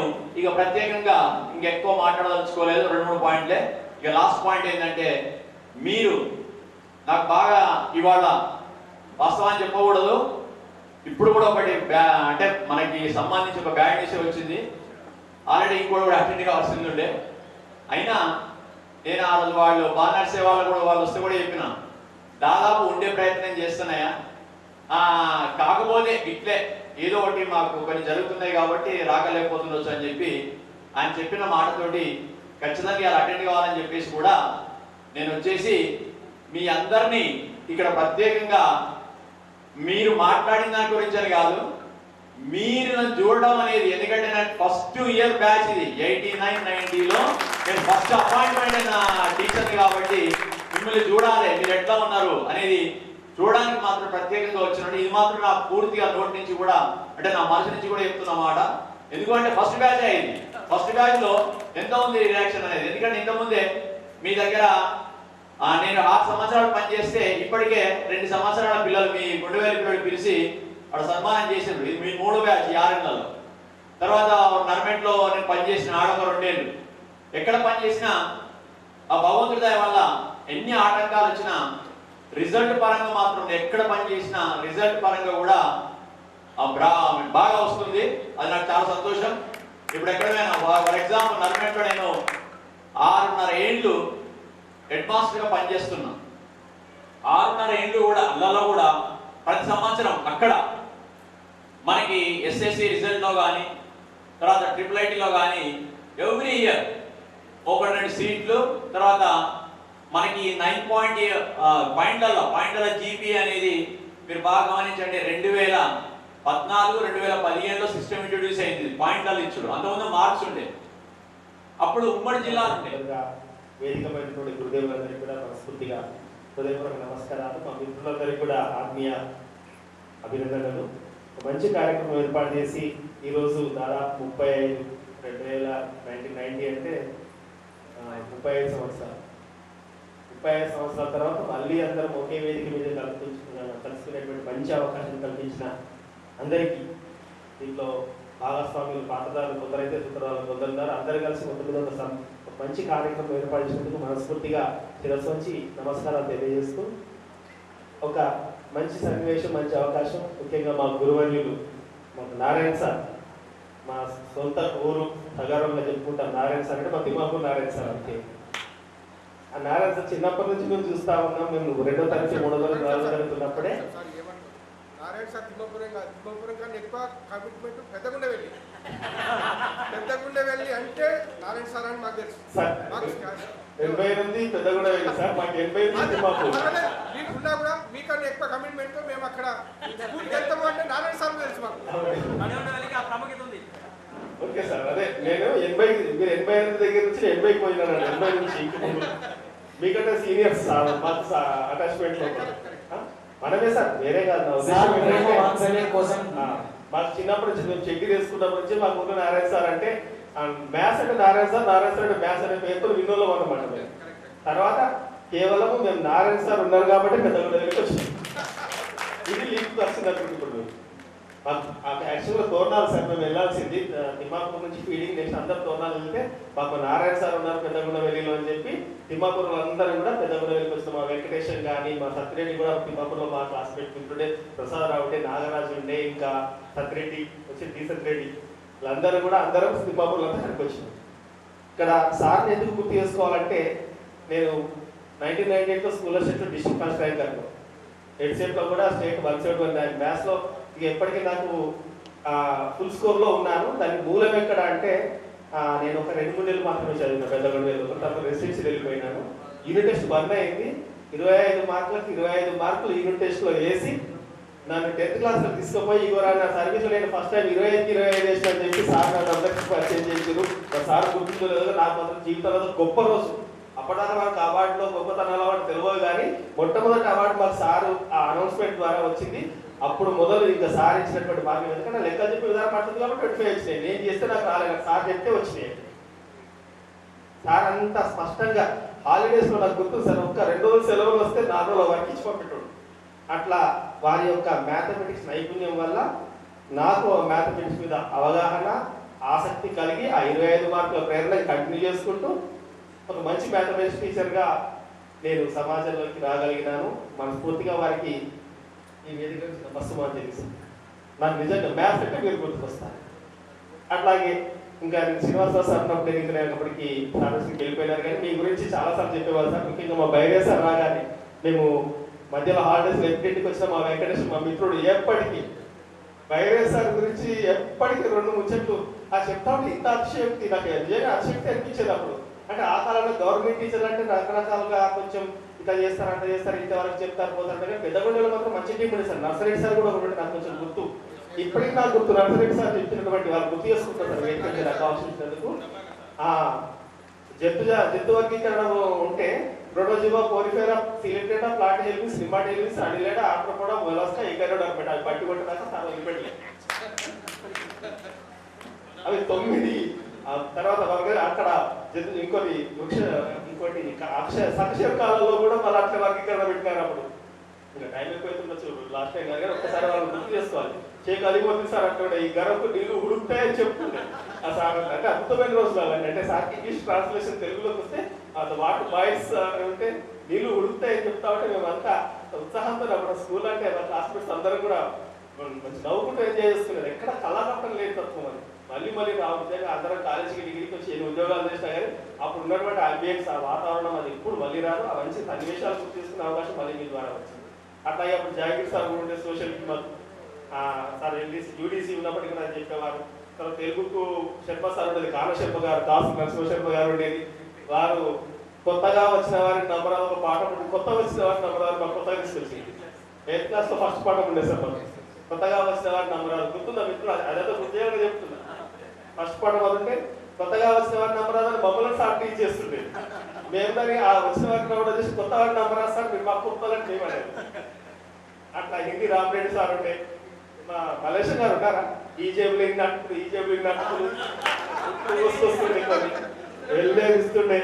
S9: ప్రత్యేకంగా ఇంకెక్కువ మాట్లాడదలుచుకోలేదు, 2-3 పాయింట్లే. ఇక లాస్ట్ పాయింట్ ఏంటంటే మీరు నాకు బాగా ఇవాళ వాస్తవాన్ని చెప్పకూడదు, ఇప్పుడు కూడా ఒకటి అంటే మనకి సంబంధించి ఒక బ్యాడ్ న్యూస్ వచ్చింది. ఆల్రెడీ ఇంకోటి కూడా అటెండ్ కావాల్సింది ఉండే. అయినా నేను ఆ రోజు వాళ్ళు బాగా నడిచే వాళ్ళు వస్తే కూడా చెప్పిన దాదాపు ఉండే ప్రయత్నం చేస్తున్నాయా, కాకపోతే ఇట్లే ఏదో ఒకటి మాకు కొన్ని జరుగుతున్నాయి కాబట్టి రాగలేకపోతుండొచ్చు అని చెప్పి ఆయన చెప్పిన మాటతోటి ఖచ్చితంగా అలా అటెండ్ కావాలని చెప్పేసి కూడా నేను వచ్చేసి మీ అందరినీ ఇక్కడ ప్రత్యేకంగా మీరు మాట్లాడిన దాని గురించి అని కాదు, మీరు నన్ను చూడడం అనేది, ఎందుకంటే నాకు ఫస్ట్ ఇయర్ బ్యాచ్ ఇది 89-90లో నేను ఫస్ట్ అపాయింట్మెంట్ అయిన టీచర్ని కాబట్టి మిమ్మల్ని చూడాలి, మీరు ఎట్లా ఉన్నారు అనేది చూడడానికి మాత్రం ప్రత్యేకంగా వచ్చినట్టు. ఇది మాత్రం నా పూర్తిగా నోటి నుంచి కూడా అంటే నా మనసు నుంచి కూడా చెప్తున్నమాట. ఎందుకంటే ఫస్ట్ బ్యాచ్ అయింది, ఫస్ట్ బ్యాచ్ లో ఎంత ఉంది రియాక్షన్ అనేది. ఎందుకంటే ఇంతకుముందే మీ దగ్గర నేను 6 సంవత్సరాలు పనిచేస్తే ఇప్పటికే 2 సంవత్సరాల పిల్లలు మీ గుండెవేలి పిల్లలు పిలిచి అక్కడ సన్మానం చేసిండ్రు. ఇది మీ 3వ బ్యాచ్ ఈ 6 ఏళ్లలో. తర్వాత నర్మెంట్లో నేను పనిచేసిన ఆడొక 2 ఏళ్ళు. ఎక్కడ పనిచేసినా ఆ భగవంతుడి దయ వల్ల ఎన్ని ఆటంకాలు వచ్చినా రిజల్ట్ పరంగా మాత్రం ఎక్కడ పనిచేసినా రిజల్ట్ పరంగా కూడా బాగా వస్తుంది. అది నాకు చాలా సంతోషం. ఇప్పుడు ఎక్కడైనా ఫర్ ఎగ్జాంపుల్ నర్మెంట్లో నేను 6.5 ఏళ్ళు హెడ్ మాస్టర్గా పనిచేస్తున్నా. 6.5 ఏళ్ళు కూడా అల్లలో కూడా ప్రతి సంవత్సరం అక్కడ మనకి ఎస్ఎస్సి రిజల్ట్లో కానీ తర్వాత IIITలో కానీ ఎవ్రీ ఇయర్ 1-2 సీట్లు, తర్వాత మనకి 9 పాయింట్ల జీపీ అనేది మీరు బాగా గమనించండి. 2014-2015లో సిస్టమ్ ఇంట్రొడ్యూస్ అయింది పాయింట్లలో ఇచ్చుడు. అంతకుముందు మార్క్స్ ఉండే, అప్పుడు ఉమ్మడి జిల్లాలు ఉండే.
S10: వేదికమైనటువంటి గురుదేవులందరికీ కూడా మనస్ఫూర్తిగా హృదయపూర్వక నమస్కారాలు. మా మిత్రులందరికీ కూడా ఆత్మీయ అభినందనలు. మంచి కార్యక్రమం ఏర్పాటు చేసి ఈరోజు దాదాపు 1990 అంటే 35 సంవత్సరాలు. 35 సంవత్సరాల తర్వాత మళ్ళీ అందరం ఒకే వేదిక మీద కలుసుకునేటువంటి మంచి అవకాశం కల్పించిన అందరికీ, దీంట్లో భాగస్వాములు పాత్రదారులు కొందరైతే సూత్రాలు కొందరున్నారు, అందరూ కలిసి మొత్తం మంచి కార్యక్రమం ఏర్పాటు చేసినందుకు మనస్ఫూర్తిగా శిరస్సు వంచి నమస్కారాలు తెలియజేస్తూ, ఒక మంచి సన్నివేశం, మంచి అవకాశం, ముఖ్యంగా మా గురువర్యులు మాకు నారాయణ సార్, మా సొంత ఊరు సగారంగా చెప్పుకుంటాం. నారాయణ సార్ అంటే మా తిమ్మాపూర్ నారాయణ సార్. అంతే ఆ నారాయణ సార్ చిన్నప్పటి నుంచి మేము చూస్తూ ఉన్నాం. మేము 2వ తరగతి 3వ తరగతి 4వ తరగతి ఉన్నప్పుడే
S11: నారాయణ సార్ తిమ్మాపురం కానీ ఎక్కువ కమిట్మెంట్ పెద్దగుండే వెళ్ళి అంటే నారాయణ సార్ అని మాకు తెలుసు.
S10: 88 పెద్దగూడ వెళ్ళి సార్, మాకు 88 తిమ్మాపూర్.
S11: మీకున్నా కూడా మీకన్నా ఎక్కువ కమిట్మెంట్ మేము అక్కడ స్కూల్కి వెళ్తాము అంటే నారాయణ సార్ తెలుసు మాకు.
S10: ఓకే సార్, అదే నేను 80 మీరు 88 దగ్గర నుంచి 80కి పోయినాను. 80 నుంచి మీకంటే సీనియర్స్ మాకు అటాచ్మెంట్ లో మనమే సార్, వేరే కాదు. నా
S8: సార్
S10: ఉద్దేశం
S8: ప్రేమ
S10: ఏంటంటే,
S8: వాత్సల్యం కోసం
S10: మాకు చిన్నప్పటి నుంచి మేము చెక్కి తీసుకున్నప్పటి నుంచి మాకు ఊళ్ళో నారాయణ సార్ అంటే మ్యాథ్స్ అంటే నారాయణ సార్ అంటే మ్యాథ్స్ అనే పేపర్ విన్నోలో అన్నమాట మేము. తర్వాత కేవలం మేము నారాయణ సార్ ఉన్నారు కాబట్టి పెద్దగొండ దగ్గరికి వచ్చినాం. ఇది లింక్ వచ్చింది అనుకుంటే ఇప్పుడు యాక్చువల్గా తోరణాలు సార్ మేము వెళ్ళాల్సింది తిమ్మాపూర్ నుంచి ఫీడింగ్ నెక్స్ట్ అందరు తోరణాలు వెళ్తే మాకు నారాయణ సార్ ఉన్నారు పెద్దగొండ వెళ్ళిలో అని చెప్పి తిమ్మాపూర్ అందరూ కూడా పెద్దగొండ వెళ్ళికి వచ్చిన మా వెంకటేశ్వర్ కానీ మా సత్యరెడ్డి కూడా తిమ్మాపూర్లో మా క్లాస్ పెట్టుకుంటుండే, ప్రసాదరావు ఉండే, నాగరాజు ఉండే, ఇంకా సత్యరెడ్డి వచ్చి టీ సత్యరెడ్డి వీళ్ళందరూ కూడా అందరం తిమ్మాపూర్లో అక్కడికి వచ్చినాం. ఇక్కడ సార్ని ఎందుకు గుర్తు చేసుకోవాలంటే నేను 1998లో స్కూల్లో స్టేట్లో డిస్ట్రిక్ట్ ఫస్ట్ ర్యాంక్ అన్నాను. హెడ్సెట్లో కూడా స్టేట్ 171 ర్యాంక్. మ్యాథ్స్లో ఇక ఎప్పటికీ నాకు ఫుల్ స్కోర్లో ఉన్నాను. దానికి మూలం ఎక్కడ అంటే నేను ఒక 2-3 నెలలు మాత్రమే చదివిన పెద్దగొండ వెళ్ళి, తర్వాత రెసిడెన్సీ వెళ్ళిపోయినాను. యూనిట్ టెస్ట్ 1 అయింది. 25 మార్కులకు 25 మార్కులు యూనిట్ టెస్ట్లో వేసి నన్ను 10th క్లాస్లో తీసుకుపోయి ఇగోరా నా సర్వీస్లో నేను ఫస్ట్ టైం 25 వేసిన అని చెప్పి సార్ నన్ను అందరికీ పరిచయం చేశారు. సార్ గుర్తుందో లేదో నాకు మాత్రం జీవితంలో గొప్ప రోజు. అప్పటిదాకా మనకు అవార్డులో గొప్పతనాల అవార్డు తెలియదు కానీ మొట్టమొదటి అవార్డు మాకు సారు ఆ అనౌన్స్మెంట్ ద్వారా వచ్చింది. అప్పుడు మొదలు ఇంకా సార్ ఇచ్చినటువంటి మార్గం, ఎందుకంటే లెక్కలు చెప్పే విధానం పడుతుంది కాబట్టి 25 వచ్చినాయి. నేను చేస్తే నాకు రాలేదు, సార్ చెప్తే వచ్చినాయి. సార్ అంత స్పష్టంగా హాలిడేస్లో నాకు గుర్తు సార్ ఒక్క 2 రోజులు సెలవులు వస్తే 4 రోజులు వర్క్ ఇచ్చి పంపెట్టాడు. అట్లా వారి యొక్క మ్యాథమెటిక్స్ నైపుణ్యం వల్ల నాకు మ్యాథమెటిక్స్ మీద అవగాహన ఆసక్తి కలిగి ఆ 25 మార్కుల ప్రేరణ కంటిన్యూ చేసుకుంటూ ఒక మంచి మ్యాథమెటిక్స్ టీచర్గా నేను సమాజంలోకి రాగలిగినాను. మనస్ఫూర్తిగా వారికి ఈ వేదిక ఫస్ట్ మనం తెలుస్తుంది. నాకు నిజంగా మ్యాథ్స్ అంటే మీరు గుర్తుకొస్తారు. అట్లాగే ఇంకా శ్రీనివాసరావు సార్ ఉన్నప్పుడు నేను అప్పటికి సార్కి వెళ్ళిపోయినారు కానీ మీ గురించి చాలాసార్లు చెప్పేవాళ్ళు సార్. ముఖ్యంగా మా బైరే సార్ రాగానే మేము మధ్యలో హాలిడేస్లో ఎప్పుడింటికి వచ్చినా మా వెంకటేశ్వర మా మిత్రుడు ఎప్పటికీ బైరే సార్ గురించి ఎప్పటికీ 2 ముచ్చట్లు చెప్తా ఉంటే ఇంత అతిశయోక్తి నాకు నిజంగా అతిశయోక్తి అనిపించేది అప్పుడు. అంటే ఆ కాలంలో గవర్నమెంట్ టీచర్లు అంటే రకరకాలుగా కొంచెం ఇట్లా చేస్తారు అంత చేస్తారు ఇంతవరకు చెప్తారు పోతారు కానీ పెద్దగొండలో మాత్రం మంచి టీం ఉంది సార్. నర్సరెడ్డి సార్ కూడా ఒకటి నాకు కొంచెం గుర్తు, ఇప్పటికీ నాకు గుర్తు. నర్సరెడ్డి సార్ చెప్పినటువంటి వాళ్ళు గుర్తు చేసుకుంటారు సార్ వేదిక నాకు అవసరించినందుకు. జంతు వర్గీకరణ ఉంటే ప్రోటోజీవా పోరిఫేరా సిలిండేటా ప్లాట్ హెల్మిస్ రిమాట్ హెల్మిస్ అడిలేడా ఆర్ట్రోపోడా మొలస్కా ఈగరోడా అనమాట. అవి పట్టి కొట్టదాకా సార్ వదిలిపెట్టలేదు. అవి 9. తర్వాత అక్కడ ఇంకోటి సక్షర కాలంలో కూడా మళ్ళీ అట్లా వర్గీకరణ పెట్టినారు. అప్పుడు ఇంకా టైం ఎక్కువైతుండొచ్చు లాస్ట్ టైం కానీ ఒక్కసారి వాళ్ళు గుర్తు చేసుకోవాలి. షేక్ అలీమోదీ సార్ అంటే ఈ గరకు నీళ్ళు ఉడుకుతాయని చెప్తుండే ఆ సార్. అంటే అద్భుతమైన రోజులు అవన్నీ. అంటే సార్కి ఇంగ్లీష్ ట్రాన్స్లేషన్ తెలుగులోకి వస్తే వాటర్ బాయ్స్ అంటే నీళ్ళు ఉడుకుతాయని చెప్తా ఉంటే మేము అంతా ఉత్సాహంతో అప్పుడు స్కూల్ అంటే మా క్లాస్మేట్స్ అందరూ కూడా మంచి నవ్వుకుంటూ ఎంజాయ్ చేసుకున్నారు. ఎక్కడ కళాకట్టం లేదు తత్వం అని. మళ్ళీ రావచ్చు అందరం కాలేజీకి డిగ్రీకి వచ్చి 8 ఉద్యోగాలు చేసినా కానీ అప్పుడు ఉన్నటువంటి అంబియన్స్ ఆ వాతావరణం అది ఎప్పుడు మళ్ళీ రాదు. ఆ మంచి సన్నివేశాలు గుర్తు చేసుకునే అవకాశం మళ్ళీ మీ ద్వారా వచ్చింది. అట్లాగే అప్పుడు జాగీర్ సార్ కూడా ఉండే సోషల్ సార్ యూడీసీ ఉన్నప్పటికీ కూడా చెప్పేవారు. తర్వాత తెలుగుకు శర్మ సార్ ఉండేది, కాన శర్మ గారు, దాసు నరసింహ శర్మ గారు ఉండేది. వారు కొత్తగా వచ్చిన వారికి నంబరాలు ఒక పాఠం ఉంటుంది. కొత్తగా వచ్చిన వారికి నంబరాలు మాకు కొత్తగా తీసుకొచ్చింది. 8th క్లాస్లో ఫస్ట్ పాఠం ఉండేది సార్ మాకు. కొత్తగా వచ్చిన వారికి నంబరాలు గుర్తుందా మిత్రులు? అదేదో గుర్తుగా చెప్తున్నా. ఫస్ట్ పాఠం అదంటే కొత్తగా వచ్చిన వారి నంబర్ అని మమ్మల్ని సార్ టీచ్ చేస్తుండే. మేము దాన్ని ఆ వచ్చిన వారికి నంబర్ చేసి కొత్త వారి నంబర్ సార్ మీరు మాకు కొత్తలని చేయమనేది. అట్లా హిందీ రామరెడ్డి సార్ ఉండే, మా మలేషియా గారు ఉంటారా, ఈ జేబులు నట్టుకులు వస్తుండే కొన్ని వెళ్ళే ఇస్తుండే.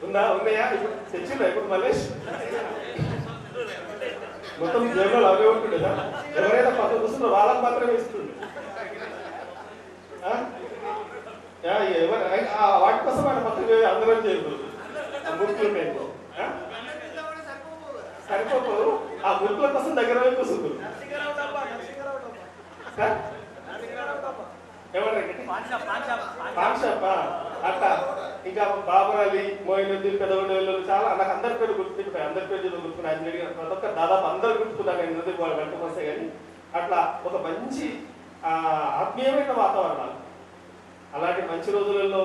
S10: ఉన్నాయా ఇప్పుడు తెచ్చిందా ఇప్పుడు మలేష్ మొత్తం జేబులు అవే ఉంటుండే సార్. ఎవరైనా పక్కకు వస్తుందో వాళ్ళకి మాత్రమే ఇస్తుండే. వాటి కోసం ఆయన పక్కన అందరం చేయకూడదు. ఆ ముక్కులు సరిపోకు. ఆ ముక్కుల కోసం దగ్గర కూర్చుంటుంది అట్లా. ఇంకా బాబర్ అలీ, మోయినుద్దీన్, పెద్దగొండ చాలా నాకు అందరి పేరు గుర్తుపెట్టాయి. అందరి పేరు గుర్తుకున్నాను. ప్రతి ఒక్క దాదాపు అందరు గుర్తుకున్నాను. నేను ఎందుకు వాళ్ళు వెంట వస్తే కానీ అట్లా ఒక మంచి ఆత్మీయమైన వాతావరణాలు. అలాంటి మంచి రోజులలో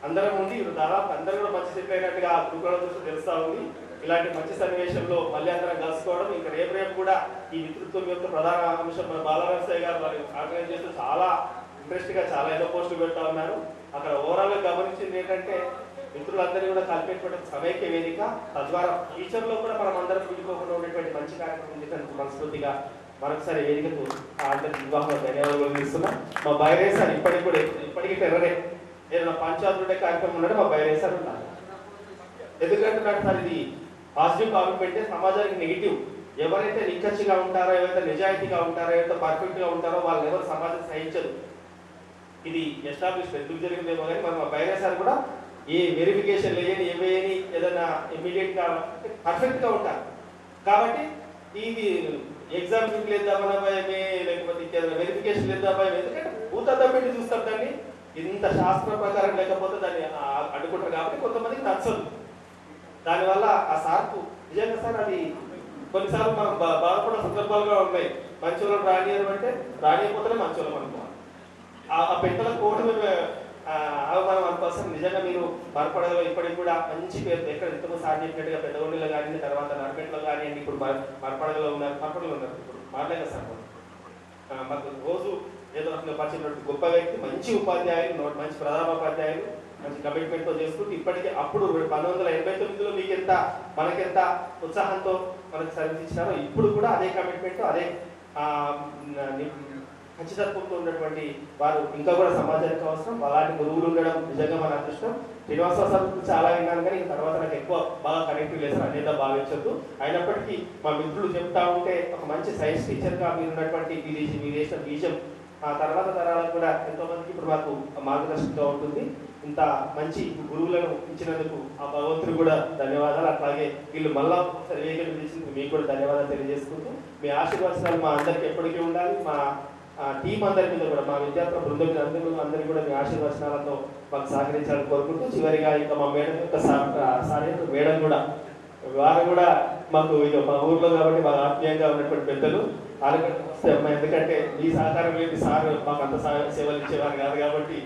S10: అందరం ఉండి దాదాపు అందరూ కూడా మంచి సెటిల్ అయినట్టుగా గురుకులం చూసి తెలుస్తా ఉంది. ఇలాంటి మంచి సన్నివేశంలో మళ్ళీ అందరం కలుసుకోవడం. ఇంకా రేపు కూడా ఈ మిత్రత్వం యొక్క ప్రధాన అంశం మన బాలనరసయ్య గారు వారు ఆర్గనైజ్ చేస్తూ చాలా ఇంట్రెస్ట్గా చాలా ఎన్నో పోస్టులు పెడతా ఉన్నారు. అక్కడ ఓవరాల్గా గమనించింది ఏంటంటే మిత్రులందరినీ కూడా కలిపేటువంటి సమైక్య వేదిక, తద్వారా ఫ్యూచర్లో కూడా మనం అందరం విడిపోకుండా ఉండేటువంటి మంచి కార్యక్రమం చేసినందుకు మనస్ఫూర్తిగా మరొకసారి వేదికకు అందరికి వివాహంలో ధన్యవాదాలు ఇస్తున్నా. మా బైరే సార్ ఇప్పటికీ టెర్రరే ఏదైనా పంచాయతీ ఉండే కార్యక్రమం ఉన్నాడు మా బైరే సార్ ఉన్నారు. ఎందుకంటున్నాడు సార్, ఇది పాజిటివ్ కామెంట్ సమాజానికి నెగిటివ్. ఎవరైతే నిక్కచ్చిగా ఉంటారో, ఎవరైతే నిజాయితీగా ఉంటారో, ఎవరైతే పర్ఫెక్ట్గా ఉంటారో వాళ్ళు ఎవరు సమాజం సహించదు. ఇది ఎస్టాబ్లిష్ ఎందుకు జరిగిందేమో కానీ మరి మా బైరే సార్ కూడా ఏ వెరిఫికేషన్ లేని ఏవేని ఏదైనా ఇమ్మీడియట్గా పర్ఫెక్ట్గా ఉంటారు. కాబట్టి ఇది ఎగ్జామ్ లేద్దామన్న భయమే, లేకపోతే ఇంకేదైనా వెరిఫికేషన్ లేద్దా భయం. ఎందుకంటే భూతద్దం పెట్టి చూస్తారు దాన్ని, ఇంత శాస్త్ర ప్రకారం లేకపోతే దాన్ని అడ్డుకుంటారు. కాబట్టి కొంతమందికి నచ్చదు. దానివల్ల ఆ సార్కు నిజంగా సార్ అది కొన్నిసార్లు మనం బాధపడే సందర్భాలు కూడా ఉన్నాయి. మంచి వాళ్ళని రానియరు అంటే రానియకపోతేనే మంచి వాళ్ళం అనుకోవాలి. ఆ పెట్టల కోటమి అవమానం అనుకోసం నిజంగా మీరు బాధపడగల. ఇప్పటికి కూడా మంచి పేరు ఎక్కడ ఇంతకు సార్ చెప్పినట్టుగా పెద్దగొండలో కానీ, తర్వాత నర్పేటలో కానివ్వండి, ఇప్పుడు మరపడగలో ఉన్నారు, మరపడలో ఉన్నారు. ఇప్పుడు మాట్లాడలేదు సార్ మాకు రోజు ఏదో రకంగా పరిచినటువంటి గొప్ప వ్యక్తి, మంచి ఉపాధ్యాయులు, మంచి ప్రధానోపాధ్యాయులు, మంచి కమిట్మెంట్తో చేసుకుంటూ ఇప్పటికీ అప్పుడు 1989లో మీకెంత మనకెంత ఉత్సాహంతో మనకు సర్వీస్ ఇచ్చినారో ఇప్పుడు కూడా అదే కమిట్మెంట్, అదే ఖచ్చితత్వంతో ఉన్నటువంటి వారు ఇంకా కూడా సమాజానికి అవసరం. అలాంటి గురువులు ఉండడం నిజంగా మన అదృష్టం. శ్రీనివాసరావు సార్ చాలా విన్నాను కానీ తర్వాత నాకు ఎక్కువ బాగా కనెక్టివ్ లేదు సార్, అనేది భావించద్దు. అయినప్పటికీ మా మిత్రులు చెప్తా ఉంటే ఒక మంచి సైన్స్ టీచర్గా మీరు ఉన్నటువంటి మీరు వేసిన బీజం ఆ తర్వాత తరాలకు కూడా ఎంతో మందికి ఇప్పుడు మాకు మార్గదర్శకంగా ఉంటుంది. ఇంత మంచి గురువులను ఇచ్చినందుకు ఆ భగవంతుడు కూడా ధన్యవాదాలు. అట్లాగే వీళ్ళు మళ్ళా ఒకసారి వేగం పిలిచినందుకు మీకు కూడా ధన్యవాదాలు తెలియజేసుకుంటూ మీ ఆశీర్వాదాలు మా అందరికీ ఎప్పటికీ ఉండాలి. మా టీం అందరి మీద కూడా, మా విద్యార్థుల బృందం అందరికీ కూడా మీ ఆశీర్వచనాలతో మాకు సహకరించాలని కోరుకుంటూ చివరిగా ఇంకా మా మేడం యొక్క సార్ మేడం కూడా వారు కూడా మాకు ఇక మా ఊర్లో కాబట్టి బాగా ఆత్మీయంగా ఉన్నటువంటి పెద్దలు. ఎందుకంటే మీ సహకారం లేని సార్ మాకు అంత సేవలు ఇచ్చేవారు కాదు కాబట్టి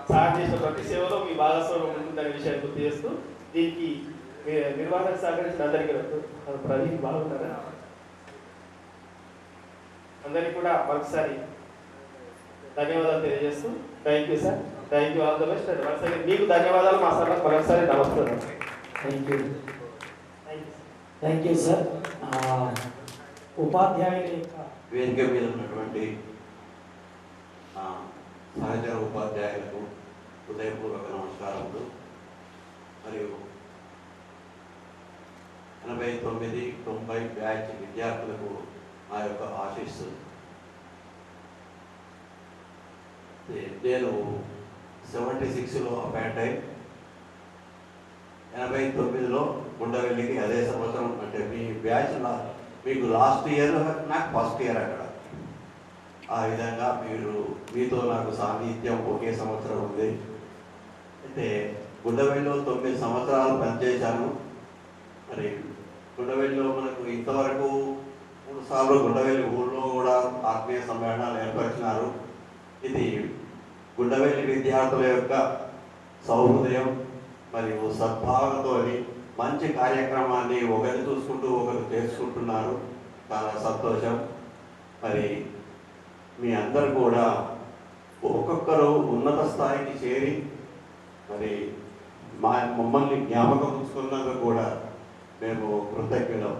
S10: సార్ చేసిన ప్రతి సేవలో మీ భాగస్వామ్యం ఉంటుందనే విషయాన్ని గుర్తు చేస్తూ దీనికి నిర్వహణకు సహకరించిన అందరికీ ప్రవీణ్ బాగున్నారా అందరికీ కూడా మరొకసారి ధన్యవాదాలు తెలియజేస్తూ thank you sir, thank you, all the best. మరోసారి మీకు ధన్యవాదాలు. మా సార్ మరొకసారి నమస్కారం.
S8: Thank you sir. ఉపాధ్యాయుల యొక్క
S12: వేదిక మీద ఉన్నటువంటి సహచర ఉపాధ్యాయులకు హృదయపూర్వక నమస్కారములు. మరియు 89-90 బ్యాచ్ విద్యార్థులకు నా యొక్క ఆశీస్సు. నేను 76లో అపాయింట్ అయి 89లో ఉండవెల్లికి అదే సంవత్సరం, అంటే మీ బ్యాచ్ మీకు లాస్ట్ ఇయర్, నాకు ఫస్ట్ ఇయర్ అక్కడ. ఆ విధంగా మీతో నాకు సాన్నిధ్యం ఒకే సంవత్సరం ఉంది. అయితే గుండవెల్లిలో 9 సంవత్సరాలు పనిచేశాను. మరి గుండవెల్లిలో మనకు ఇంతవరకు 3 సార్లు గుండవెల్లి ఊళ్ళో కూడా ఆత్మీయ సమ్మేళనాలు ఏర్పరిచినారు. ఇది గుండవెల్లి విద్యార్థుల యొక్క సౌహృదయం మరియు సద్భావనతో మంచి కార్యక్రమాన్ని ఒకరు చూసుకుంటూ ఒకరు చేసుకుంటున్నారు. చాలా సంతోషం. మరి మీ అందరూ కూడా ఒక్కొక్కరు ఉన్నత స్థాయికి చేరి మరి మమ్మల్ని జ్ఞాపకం ఉంచుకున్నందుకు కూడా మేము కృతజ్ఞులం.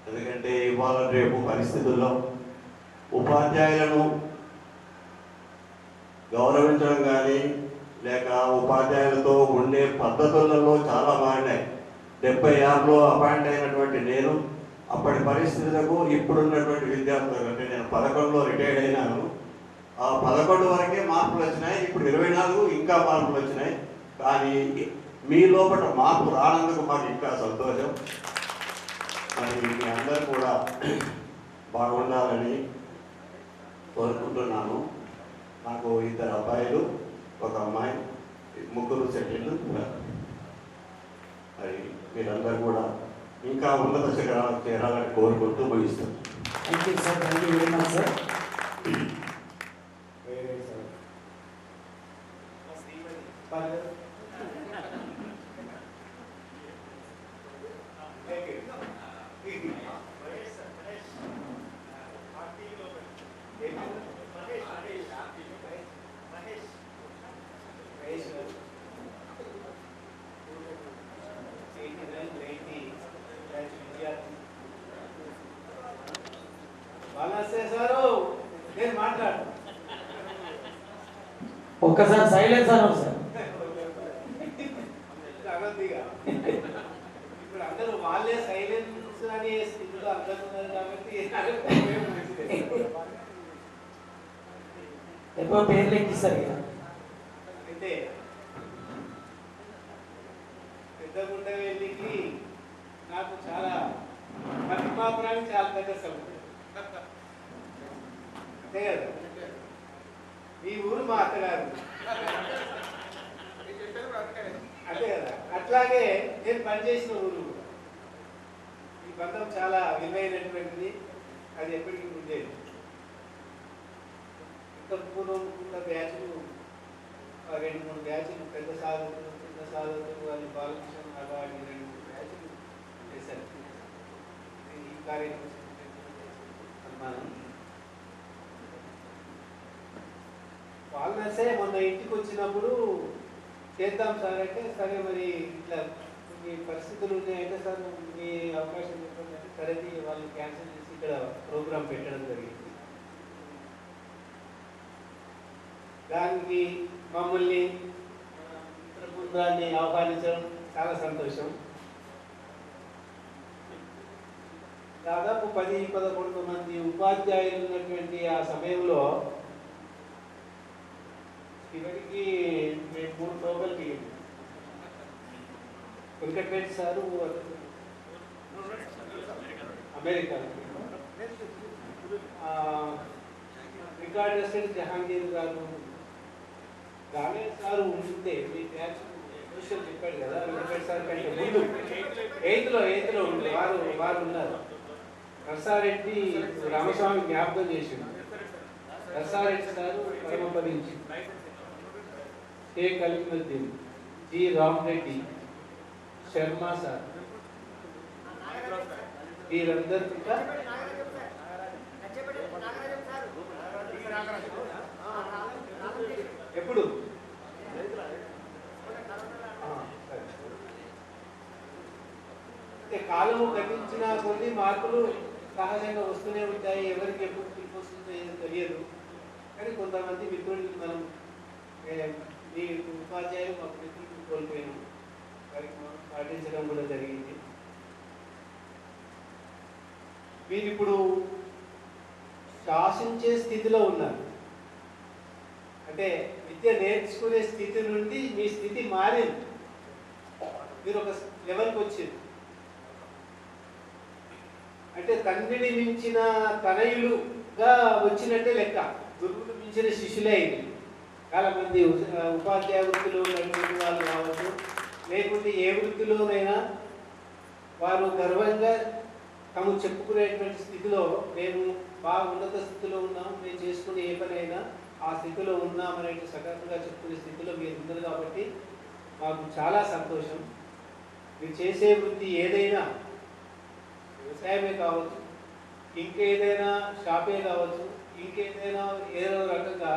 S12: ఎందుకంటే ఇవాళ రేపు పరిస్థితుల్లో ఉపాధ్యాయులను గౌరవించడం కానీ లేక ఉపాధ్యాయులతో ఉండే పద్ధతులలో చాలా మారినాయి. 76లో అపాయింట్ అయినటువంటి నేను అప్పటి పరిస్థితులకు ఇప్పుడున్నటువంటి విద్యార్థులకు, అంటే నేను 11లో రిటైర్డ్ అయినాను, ఆ 11 వరకే మార్పులు వచ్చినాయి. ఇప్పుడు 24 ఇంకా మార్పులు వచ్చినాయి. కానీ మీ లోపల మార్పు రానందుకు మాకు ఇంకా సంతోషం. మరి మీ అందరూ కూడా బాగుండాలని కోరుకుంటున్నాను. నాకు 2 అబ్బాయిలు, 1 అమ్మాయి, 3 సెటిల్డ్. మరి మీరందరూ కూడా ఇంకా ఉన్నత శిఖరాలకు చేరాలని కోరుకుంటూ ముగిస్తాను.
S8: Thank you sir, thank you very much sir. ఒక్కసారి సైలెన్స్ అన్నారు సార్.
S13: అనందిగా ఇప్పుడు అందరూ వాళ్ళే సైలెన్స్ అనే స్థితిలో అందరూ ఉన్నారు కాబట్టి
S8: ఎక్కువ పేర్లు ఎక్కిస్తారు ఇక.
S13: అయితే పెద్దగుండవెల్లికి నాకు చాలా పద్మాపురానికి చాలా దగ్గర సముద్రం అంతే కదా. మీ ఊరు మా అత్తగారు అదే కదా. అట్లాగే నేను పనిచేసిన ఊరు ఈ బంధం చాలా విలువైనటువంటిది. అది ఎప్పటికీ ఉండేది. ఇంత పూర్వం ఉన్న బ్యాచ్లు 2-3 బ్యాచ్లు పెద్ద సాధకులు చిన్న సాధకులు వాళ్ళు బాలకృష్ణ అలాంటి 2-3 బ్యాచ్లు చేశారు. ఈ కార్యక్రమం సన్మానం వాళ్ళసే మొన్న ఇంటికి వచ్చినప్పుడు చేద్దాం సార్ అంటే, సరే మరి ఇట్లా మీ పరిస్థితులు ఉన్నాయంటే సార్ మీ అవకాశం చెప్పండి అంటే, సరే వాళ్ళు క్యాన్సిల్ చేసి ఇక్కడ ప్రోగ్రాం పెట్టడం జరిగింది. దానికి మమ్మల్ని మిత్ర బృందాన్ని ఆహ్వానించడం చాలా సంతోషం. దాదాపు 10-11 మంది ఉపాధ్యాయులు ఉన్నటువంటి ఆ సమయంలో చివరికి మేము 3 టోకన్లు దిగాము. Venkata Reddy sir America, record assistant Jahangir garu, Ramesh sir ఉంటే మీ బ్యాచ్ సోషల్ చెప్పాడు కదా, వెంకటరెడ్డి సార్ కంటే ముందు 8th లో ఉండే వారు ఉన్నారు. నర్సారెడ్డి రామస్వామి జ్ఞాపకం చేసిండు. నర్సారెడ్డి సారు పరమపదించి, షేక్ అలీముద్దీన్, జి రామరెడ్డి, శర్మా సార్, వీరందరూ ఇంకా ఎప్పుడు కాలము గతించిన కొన్ని మార్పులు సహజంగా వస్తూనే ఉంటాయి. ఎవరికి ఎప్పుడు పిలుపు వస్తుందో ఏదో తెలియదు. కానీ కొంతమంది మిత్రులు మనం మీ ఉపాధ్యాయులు మా మిత్రులు కోల్పోయాము. వారికి మనం పాటించడం కూడా జరిగింది. మీరు ఇప్పుడు శాసించే స్థితిలో ఉన్నారు. అంటే విద్య నేర్చుకునే స్థితి నుండి మీ స్థితి మారింది. మీరు ఒక లెవెల్కి వచ్చింది. అంటే తండ్రిని మించిన తనయులుగా వచ్చినట్టే లెక్క. గురువులు మించిన శిష్యులే అయింది. చాలా మంది ఉపాధ్యాయ వృత్తిలో ఉన్నటువంటి వాళ్ళు కావచ్చు, లేకుంటే ఏ వృత్తిలోనైనా వారు గర్వంగా తాము చెప్పుకునేటువంటి స్థితిలో మేము బాగా ఉన్నత స్థితిలో ఉన్నాం, మేము చేసుకునే ఏ పనైనా ఆ స్థితిలో ఉన్నామనే సగర్వంగా చెప్పుకునే స్థితిలో మీరు ఉన్నారు. కాబట్టి మాకు చాలా సంతోషం. మీరు చేసే వృత్తి ఏదైనా, వ్యవసాయమే కావచ్చు, ఇంకేదైనా షాపే కావచ్చు, ఇంకేదైనా ఏదో రకంగా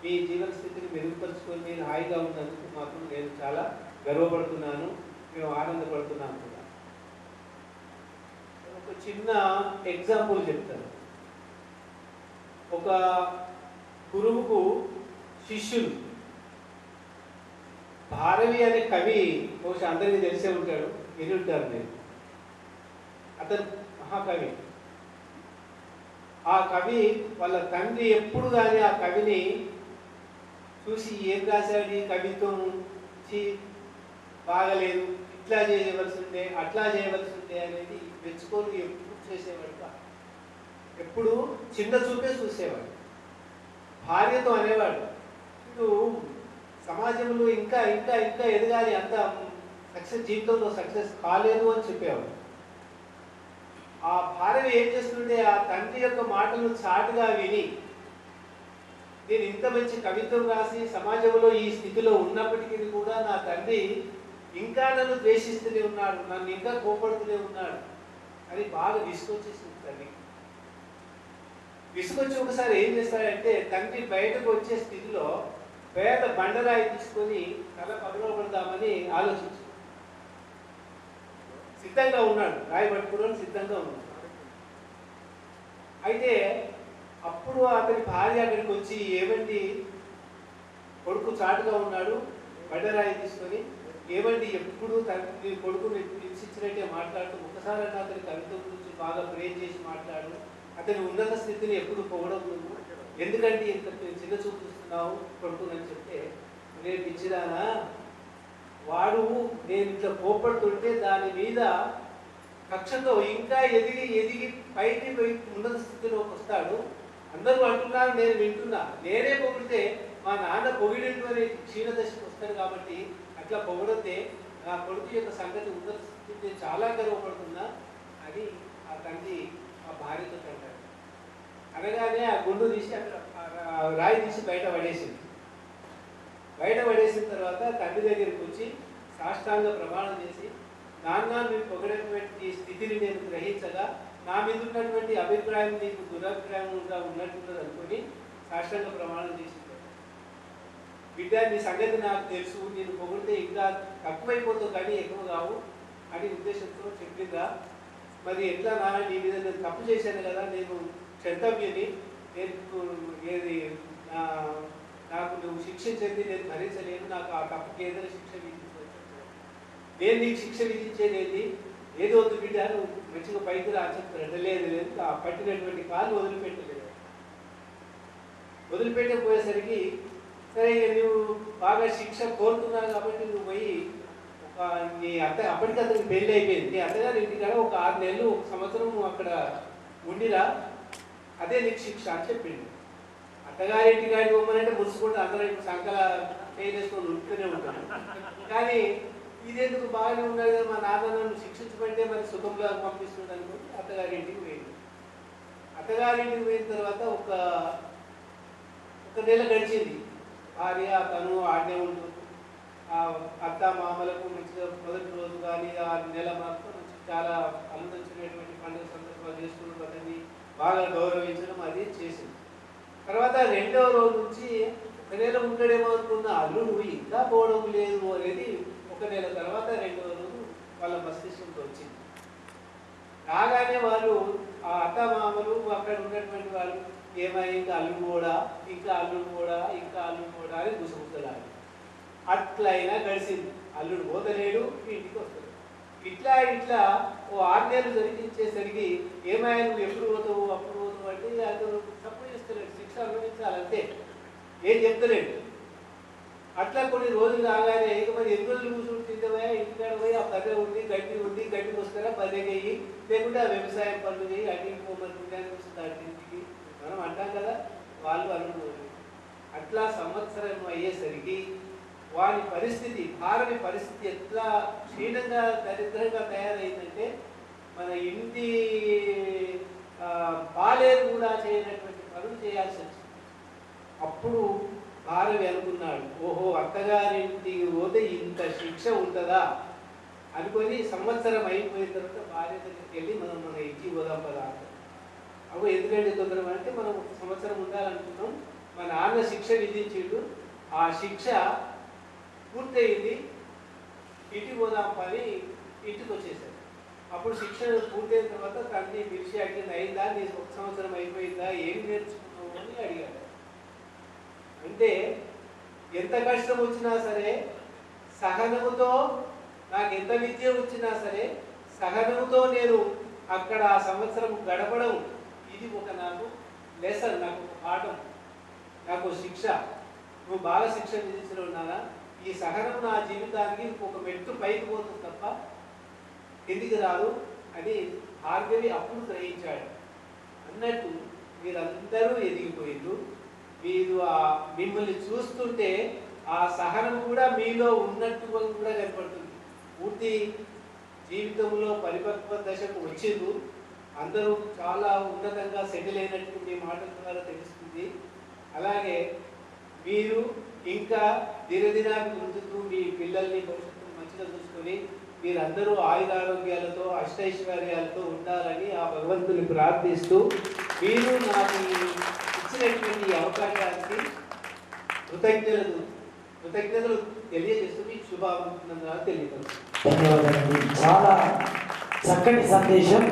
S13: మీ జీవన స్థితిని మెరుగుపరుచుకొని మీరు హాయిగా ఉన్నందుకు మాత్రం నేను చాలా గర్వపడుతున్నాను, మేము ఆనందపడుతున్నాను కూడా. ఒక చిన్న ఎగ్జాంపుల్ చెప్తాను. ఒక గురువుకు శిష్యులు, భారవి అనే కవి బహుశా అందరికీ తెలిసే ఉంటాడు, విని ఉంటారు మీరు. అతను మహాకవి. ఆ కవి వాళ్ళ తండ్రి ఎప్పుడు కానీ ఆ కవిని చూసి ఏం రాశాడు ఈ కవిత్వం బాగలేదు, ఇట్లా చేయవలసి ఉండే, అట్లా చేయవలసి ఉండే అనేది మెచ్చుకొని ఎప్పుడు చేసేవాడు. ఎప్పుడు చిన్న చూపే చూసేవాడు. భార్యతో అనేవాడు, ఇప్పుడు సమాజంలో ఇంకా ఇంకా ఇంకా ఎదగాలి, అంత సక్సెస్, జీవితంలో సక్సెస్ కాలేదు అని చెప్పేవాడు. ఆ భార్య ఏం చేస్తుంటే ఆ తండ్రి యొక్క మాటలు చాటుగా విని, నేను ఇంత మంచి కవిత్వం రాసి సమాజంలో ఈ స్థితిలో ఉన్నప్పటికీ కూడా నా తండ్రి ఇంకా నన్ను ద్వేషిస్తూనే ఉన్నాడు, నన్ను ఇంకా కోపడుతూనే ఉన్నాడు అని బాగా విసుకొచ్చేసింది తండ్రి. విసుకొచ్చి ఒకసారి ఏం చేస్తాడంటే, తండ్రి బయటకు వచ్చే స్థితిలో పేద బండరాయి తీసుకొని తల పగలబడదామని ఆలోచించాడు. సిద్ధంగా ఉన్నాడు, రాయి పట్టుకోవడానికి సిద్ధంగా ఉన్నాడు. అయితే అప్పుడు అతని భార్య అక్కడికి వచ్చి, ఏమండి కొడుకు చాటుగా ఉన్నాడు, బండరాయి తీసుకొని ఏమండి ఎప్పుడు తండ్రి కొడుకుని హింసించినట్టే మాట్లాడుతూ ఒకసారి అతని కవిత గురించి బాగా ప్రేమ్ చేసి మాట్లాడు, అతని ఉన్నత స్థితిని ఎప్పుడు పొగడం నువ్వు, ఎందుకంటే ఇంత చిన్న చూపు చూస్తున్నావు కొడుకుని చెప్తే, నేను పిచ్చిదానా వాడు నేను ఇట్లా కోపడుతుంటే దాని మీద కక్షతో ఇంకా ఎదిగి ఎదిగి పైకి పోయి ఉన్నత స్థితిలోకి వస్తాడు, అందరూ అంటున్నారు నేను వింటున్నా, నేనే పొగిడితే మా నాన్న పొగిడేటువంటి క్షీణదశకు వస్తాడు కాబట్టి అట్లా పొగడితే నా కొడుకు యొక్క సంగతి ఉన్నత స్థితి నేను చాలా గర్వపడుతున్నా అని ఆ తండ్రి ఆ భార్యతో అంటాడు. అనగానే ఆ గుండు తీసి అక్కడ రాయి తీసి బయట పడేసింది. బయట పడేసిన తర్వాత తండ్రి దగ్గరికి వచ్చి సాష్టాంగ ప్రమాణం చేసి, నాన్న మీరు పొగడేటువంటి స్థితిని నేను గ్రహించగా నా మీద ఉన్నటువంటి అభిప్రాయం నీకు దురభిప్రాయంగా ఉన్నట్టున్నది అనుకుని సాష్టాంగ ప్రమాణం చేసింది. బిడ్డ నీ సంగతి నాకు తెలుసు, నేను పొగిడితే ఇంకా తక్కువైపోతావు కానీ ఎక్కువ కావు అని ఉద్దేశంతో చెప్పిందా. మరి ఎట్లా నాన్న నీ మీద నేను తప్పు చేశాను కదా, నేను క్షంతవ్యని, నేను ఏది నాకు నువ్వు శిక్షించేది నేను భరించలేను, నాకు ఆ తప్పుకి ఏదైనా శిక్ష విధించవచ్చు, నేను నీకు శిక్ష విధించేది ఏంటి, ఏదో వద్దు బిడ్డ నువ్వు మంచిగా పైకి రా చెప్తాడు. లేదు లేదు ఆ పట్టినటువంటి కాలు వదిలిపెట్టలేదు. వదిలిపెట్టకపోయేసరికి సరే నువ్వు బాగా శిక్ష కోరుతున్నావు కాబట్టి నువ్వు పోయి నీ అప్పటికి అతనికి పెళ్ళి అయిపోయింది, నీ అత్తగారి ఇంటికాడ ఒక 6 నెలలు 1 సంవత్సరం అక్కడ ఉండిరా, అదే నీకు శిక్ష అని చెప్పింది. అత్తగారింటి గాడి బొమ్మనంటే ముసుకుంటే అందరూ ఇప్పుడు సంకల చేయలేసుకొని ఉంటూనే ఉంటాను, కానీ ఇదేందుకు బాగానే ఉన్నది కదా, మా నాన్న నన్ను శిక్షించమంటే మరి సుఖంగా పంపిస్తుంది అనుకుంటే అత్తగారింటికి పోయింది. అత్తగారింటికి పోయిన తర్వాత ఒక నెల గడిచింది. భార్య తను ఆడనే ఉంటుంది, అత్త మామలకు మంచిగా మొదటి రోజు కానీ ఆ నెల మాత్రం చాలా అల్లుడొచ్చినటువంటి పండుగ సందర్భాలు చేసుకుని అతన్ని బాగా గౌరవించడం అది చేసింది. తర్వాత 2వ రోజు నుంచి 1 నెల ఉంటాడేమో అనుకున్న అల్లుడు ఇంకా పోవడం లేదు అనేది 1 నెల తర్వాత 2వ రోజు వాళ్ళ మస్తిష్కంతో వచ్చింది. రాగానే వాళ్ళు ఆ అత్త మామలు అక్కడ ఉన్నటువంటి వాళ్ళు ఏమై ఇంకా అల్లుడు కూడా అని గుసగుసలాడు. అట్లయినా గడిచింది, అల్లుడు పోతలేడు, ఇంటికి వస్తాడు. ఇట్లా ఓ 6 నెలలు జరిగించేసరికి ఏమైనా నువ్వు ఎప్పుడు పోతావు అప్పుడు పోతావు అంటే అతను తప్పు చేస్తలేడు, శిక్ష అనుభవించాలంతే, ఏం చెప్తలేడు. అట్లా కొన్ని రోజులు రాగానే ఇక మరి 8 రోజులు కూర్చుంటుందా ఇంటికాడ పోయి ఆ పదే ఉంది గడ్డి వస్తారా పదేగా అయ్యి, లేకుంటే ఆ వ్యవసాయం పనులు చేయి అన్నింటి పోమని పుణ్యానికి వస్తుంది ఇంటికి మనం అంటాం కదా, వాళ్ళు అనుకోరు. అట్లా సంవత్సరం అయ్యేసరికి వారి పరిస్థితి భారని పరిస్థితి ఎట్లా క్షీణంగా దరిద్రంగా తయారైందంటే మన ఇంటి పాలేరు కూడా చేయనటువంటి పనులు చేయాల్సి వచ్చింది. అప్పుడు భారవి అనుకున్నాడు, ఓహో అత్తగారింటికి పోతే ఇంత శిక్ష ఉంటుందా అనుకొని సంవత్సరం అయిపోయిన తర్వాత భార్య దగ్గరికి వెళ్ళి మన ఇంటికి పోదాం పదా. అప్పుడు ఎందుకంటే తొందరగా అంటే మనం 1 సంవత్సరం ఉండాలనుకున్నాం, మా నాన్న శిక్ష విధించిండు, ఆ శిక్ష పూర్తయింది, ఇంటికి పోదాం పని ఇంటికి వచ్చేసారు. అప్పుడు శిక్ష పూర్తయిన తర్వాత తండ్రి పిలిచి అడిగింది, అయిందా నీ 1 సంవత్సరం అయిపోయిందా, ఏం నేర్చుకున్నావు అని అడిగాడు. అంటే ఎంత కష్టం వచ్చినా సరే సహనముతో, నాకు ఎంత విద్య వచ్చినా సరే సహనముతో నేను అక్కడ ఆ సంవత్సరం గడపడం, ఇది ఒక నాకు లెసన్, నాకు ఒక పాఠం, నాకు శిక్ష. నువ్వు బాగా శిక్ష విధించడం ఉన్నానా, ఈ సహనం నా జీవితానికి ఒక మెట్టు పైకి పోతుంది తప్ప కిందికి రాదు అని భార్గవి అప్పుడు గ్రహించాడు. అన్నట్టు మీరందరూ ఎదిగిపోయిండ్రు, మీరు మిమ్మల్ని చూస్తుంటే ఆ సహనం కూడా మీలో ఉన్నట్టుగా కూడా కనపడుతుంది. పూర్తి జీవితంలో పరిపక్వ దశకు వచ్చిండ్రు, అందరూ చాలా ఉన్నతంగా సెటిల్ అయినట్టు మీ మాటల ద్వారా తెలుస్తుంది. అలాగే మీరు ఇంకా దినదినాభివృద్ధితో మీ పిల్లల్ని భవిష్యత్తును మంచిగా చూసుకొని మీరందరూ ఆయురారోగ్యాలతో అష్టైశ్వర్యాలతో ఉండాలని ఆ భగవంతుని ప్రార్థిస్తూ మీరు నాకు ఇచ్చినటువంటి అవకాశానికి కృతజ్ఞతలు తెలియజేస్తూ మీకు శుభాభినందనలు తెలియజేస్తాను.
S8: ధన్యవాదాలు. చాలా చక్కటి సందేశం.